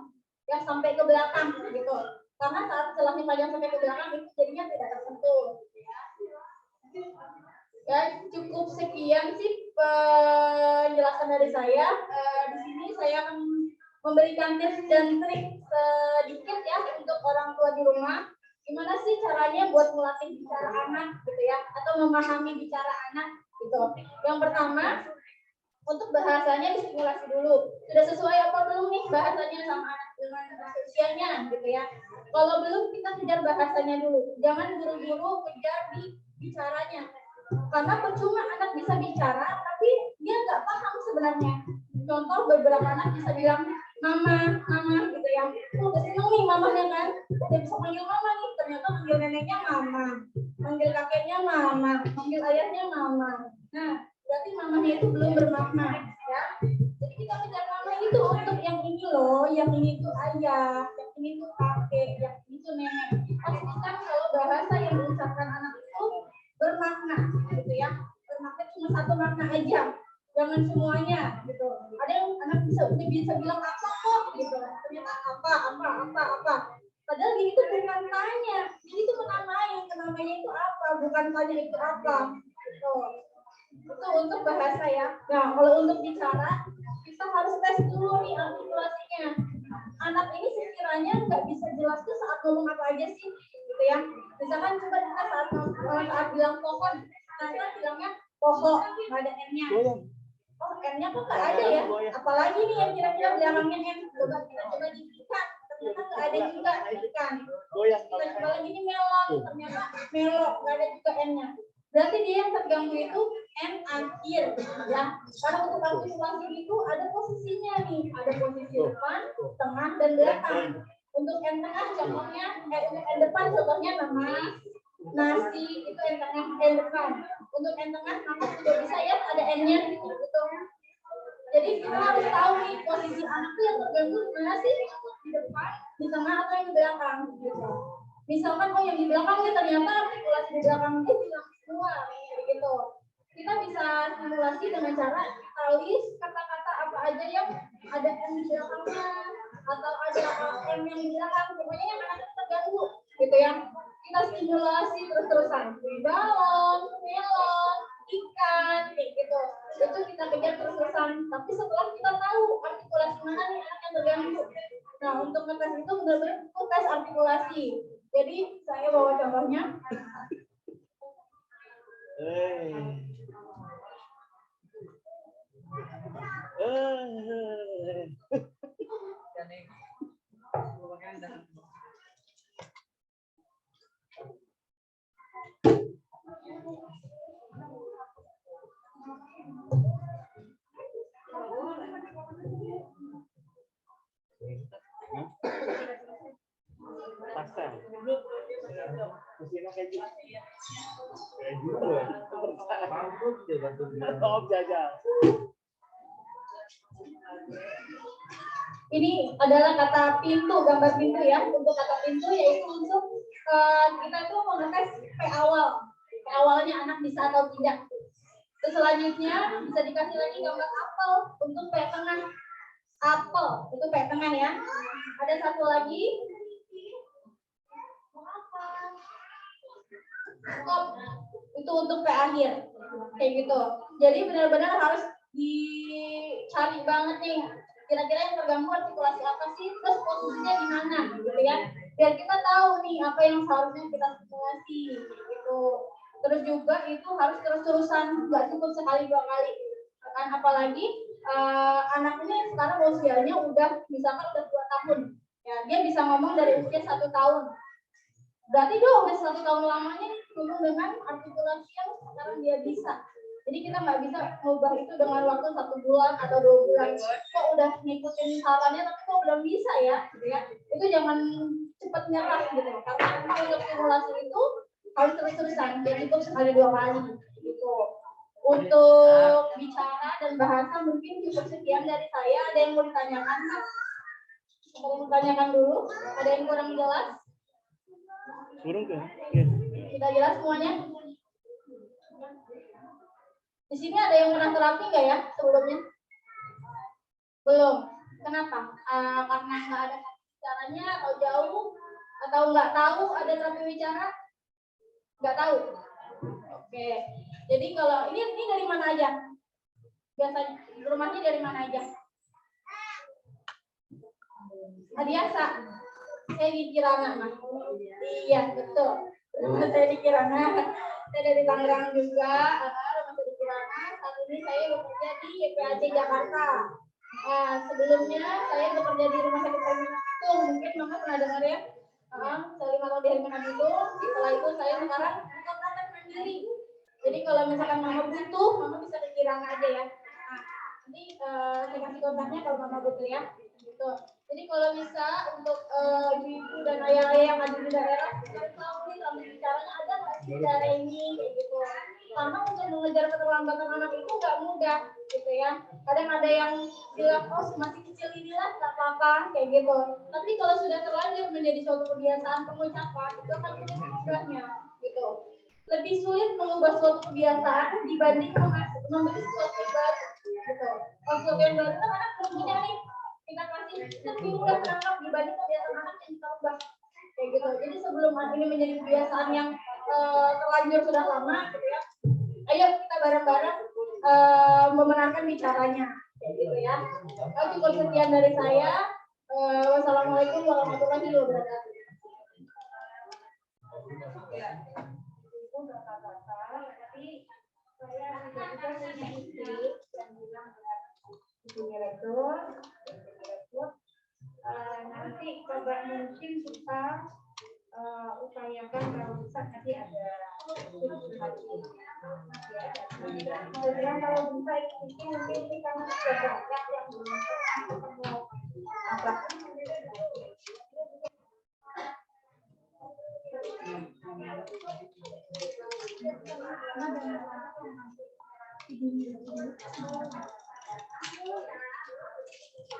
yang sampai ke belakang gitu. Karena saat celahnya panjang sampai ke belakang itu jadinya tidak tersentuh. Ya, cukup sekian sih penjelasan dari saya. Di sini saya akan memberikan tips dan trik sedikit ya untuk orang tua di rumah. Gimana sih caranya buat melatih bicara anak gitu ya, atau memahami bicara anak gitu. Yang pertama, untuk bahasanya distimulasi dulu. Sudah sesuai apa belum nih bahasanya sama anak dengan usianya gitu ya. Kalau belum, kita kejar bahasanya dulu. Jangan buru-buru kejar di bicaranya. Karena percuma anak bisa bicara, tapi dia nggak paham sebenarnya. Contoh, beberapa anak bisa bilang, mama, mama gitu ya. Udah seneng nih mamanya kan, udah bisa panggil mama nih. Ternyata manggil neneknya mama, manggil kakeknya mama, manggil ayahnya mama. Nah, berarti mamanya itu belum bermakna ya. Jadi kita kejar mama itu untuk yang ini loh, yang ini tuh ayah, yang ini tuh kakek, yang ini tuh nenek. Pastikan kalau bahasa yang diucapkan anak itu bermakna gitu ya. Bermakna cuma satu makna aja, jangan semuanya gitu. Ada yang anak bisa bilang apa kok gitu, ternyata apa. Padahal ini tuh bukan tanya, ini tuh menamai, namanya itu apa, bukan tanya itu apa gitu. Itu untuk bahasa ya. Nah, kalau untuk bicara, kita harus tes dulu nih artikulasinya. Anak ini sekiranya nggak bisa jelas tuh saat ngomong apa aja sih, gitu ya. Misalkan coba kita saat bilang pohon, kita bilangnya pohon, nggak ada n-nya. Oh, n-nya kok nggak ada ya? Apalagi nih yang kira-kira belakangnya n? Kita coba di ikan, ternyata nggak ada juga ikan. Kita coba lagi nih melon, ternyata melon, nggak ada juga n-nya. Berarti dia yang terganggu itu n akhir ya. Karena untuk artikulasi itu ada posisinya nih, ada posisi depan, tengah, dan belakang. Untuk n tengah contohnya, untuk n depan contohnya nama, nasi, itu n tengah, n depan. Untuk n tengah maka sudah bisa ya ada n-nya gitu. Jadi kita harus tahu nih posisi anak itu yang terganggu di mana sih, di depan, di tengah, atau yang di belakang gitu. Misalkan oh yang di belakang ya ternyata artikulasi di belakang itu bilang semua gitu. Kita bisa simulasi dengan cara kita list kata-kata apa aja yang ada n di belakangnya atau ada m yang di belakang, pokoknya yang anak terganggu gitu ya. Kita simulasi terus-terusan balon, melon, ikan kayak gitu. Itu kita kejar terus-terusan. Tapi setelah kita tahu artikulasi mana nih anak yang terganggu. Nah, untuk ngetes itu benar-benar tes artikulasi. Jadi saya bawa contohnya. Pastel. Mesinnya kayak gitu. Kayak gitu ya. Om jajal. Ini adalah kata pintu, gambar pintu ya. Untuk kata pintu yaitu untuk kita itu mengetes P awal. P awalnya anak bisa atau tidak. Terus selanjutnya bisa dikasih lagi gambar apel untuk P tengah. Apel itu P tengah ya. Ada satu lagi. Stop itu untuk P akhir. Kayak gitu. Jadi benar-benar harus dicari banget nih. Kira-kira yang terganggu artikulasi apa sih, terus posisinya di mana gitu ya, biar kita tahu nih apa yang seharusnya kita simulasi gitu. Terus juga itu harus terus-terusan, nggak cukup sekali dua kali kan, apalagi anak ini sekarang usianya udah misalkan udah 2 tahun ya, dia bisa ngomong dari usia 1 tahun, berarti dia udah 1 tahun lamanya ngomong dengan artikulasi yang sekarang dia bisa. Jadi kita nggak bisa mengubah itu dengan waktu 1 bulan atau 2 bulan. Kok udah ngikutin sarannya tapi kok belum bisa ya, gitu ya. Itu jangan cepat nyerah gitu. Karena untuk simulasi itu harus terus-terusan. Jadi cukup sekali 2 kali gitu. Untuk bicara dan bahasa mungkin cukup sekian dari saya. Ada yang mau ditanyakan? Ada yang mau ditanyakan dulu? Ada yang kurang jelas? Kurang kan? Kita jelas semuanya? Di sini ada yang pernah terapi nggak ya sebelumnya? Belum. Kenapa? Karena nggak ada caranya atau jauh atau nggak tahu ada terapi bicara? Nggak tahu. Oke. Jadi kalau ini dari mana aja? Biasanya rumahnya dari mana aja? Biasa. Saya di Kirana, Mas. Iya, betul. Rumah saya di Kirana. Saya dari Tangerang juga. Rumah saya di Kirana. Saat ini saya bekerja di YPAC Jakarta. Sebelumnya saya bekerja di Rumah Sakit Hermina. Mungkin Mama pernah dengar ya. Saya 5 tahun di Hermina itu. Setelah itu saya sekarang buka praktek mandiri. Jadi kalau misalkan Mama butuh, Mama bisa ke Kirana aja ya. Nanti saya kasih kontaknya kalau Mama butuh ya. Gitu. Jadi kalau bisa untuk ibu dan ayah-ayah yang ada di daerah, kita tahu nih dalam bicaranya ada nggak sih daerah ini kayak gitu. Karena untuk mengejar keterlambatan anak itu nggak mudah, gitu ya. Kadang ada yang bilang, oh masih kecil inilah nggak apa-apa kayak gitu. Tapi kalau sudah terlanjur menjadi suatu kebiasaan pengucapan, itu akan sulit mengubahnya, gitu. Lebih sulit mengubah suatu kebiasaan dibanding memberi sesuatu yang baru, gitu. Kalau sesuatu yang baru kan anak belum punya nih. Kita kasih lebih mudah menangkap dibanding kebiasaan anak yang kita ubah kayak gitu. Jadi sebelum ini menjadi kebiasaan yang terlanjur sudah lama gitu ya, ayo kita bareng-bareng membenarkan bicaranya kayak gitu ya. Cukup sekian dari saya. Wassalamualaikum warahmatullahi wabarakatuh. Itu kata-kata, tapi saya juga punya istri yang bilang Ibu Direktur, nanti coba mungkin kita upayakan kalau bisa nanti ada kemudian kalau bisa mungkin kita banyak yang belum apa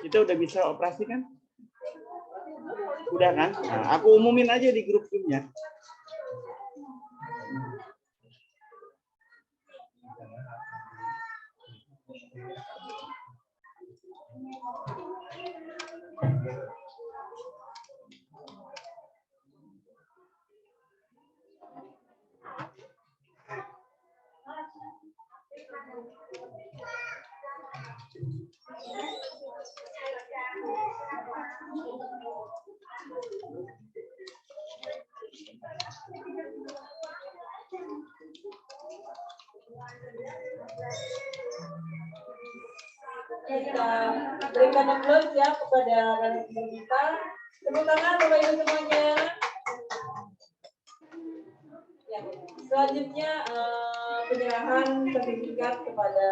Kita udah bisa operasi kan? Udah kan? Nah, aku umumin aja di grup Zoom-nya. Kita berikan aplaus ya kepada narasumber kita. Tepuk tangan Bapak Ibu semuanya. Ya, selanjutnya penyerahan sertifikat kepada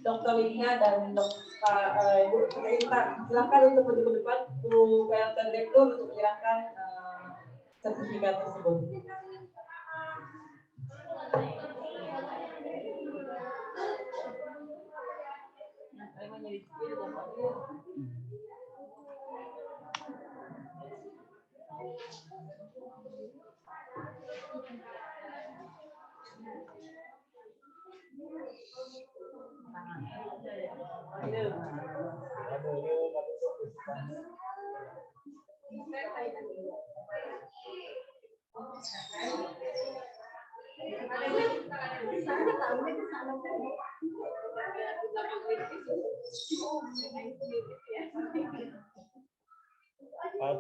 Dr. Lina dan Ibu Intan. Silakan untuk maju ke depan, Bu PLT Direktur untuk menyerahkan sertifikat tersebut.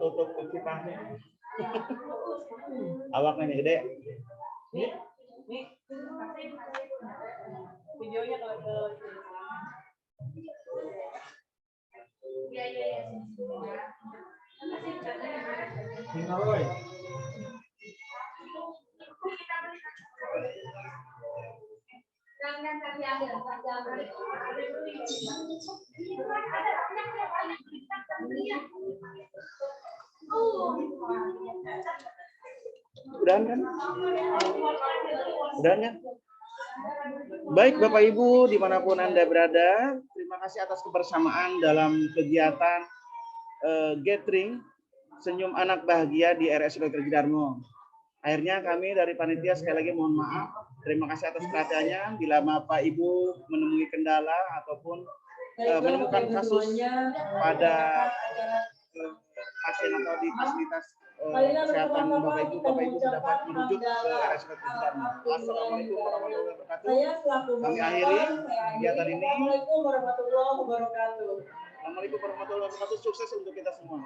Tutup kipas. Awaknya nih gede. Nih, videonya kalau ke Jangan kami ambil, Udahan kan? Udahan ya? Baik Bapak Ibu dimanapun Anda berada, terima kasih atas kebersamaan dalam kegiatan gathering Senyum Anak Bahagia di RSUD Dr. Darmo. Akhirnya kami dari panitia sekali lagi mohon maaf. Terima kasih atas perhatiannya. Bila Bapak Ibu menemui kendala ataupun menemukan kasus pada pasien atau di fasilitas kesehatan Bapak Ibu dapat merujuk ke RSUD Kebutuhan. Assalamualaikum warahmatullahi wabarakatuh. Saya selaku Kami akhiri kegiatan ini. Assalamualaikum warahmatullahi wabarakatuh. Assalamualaikum warahmatullahi wabarakatuh. Sukses untuk kita semua.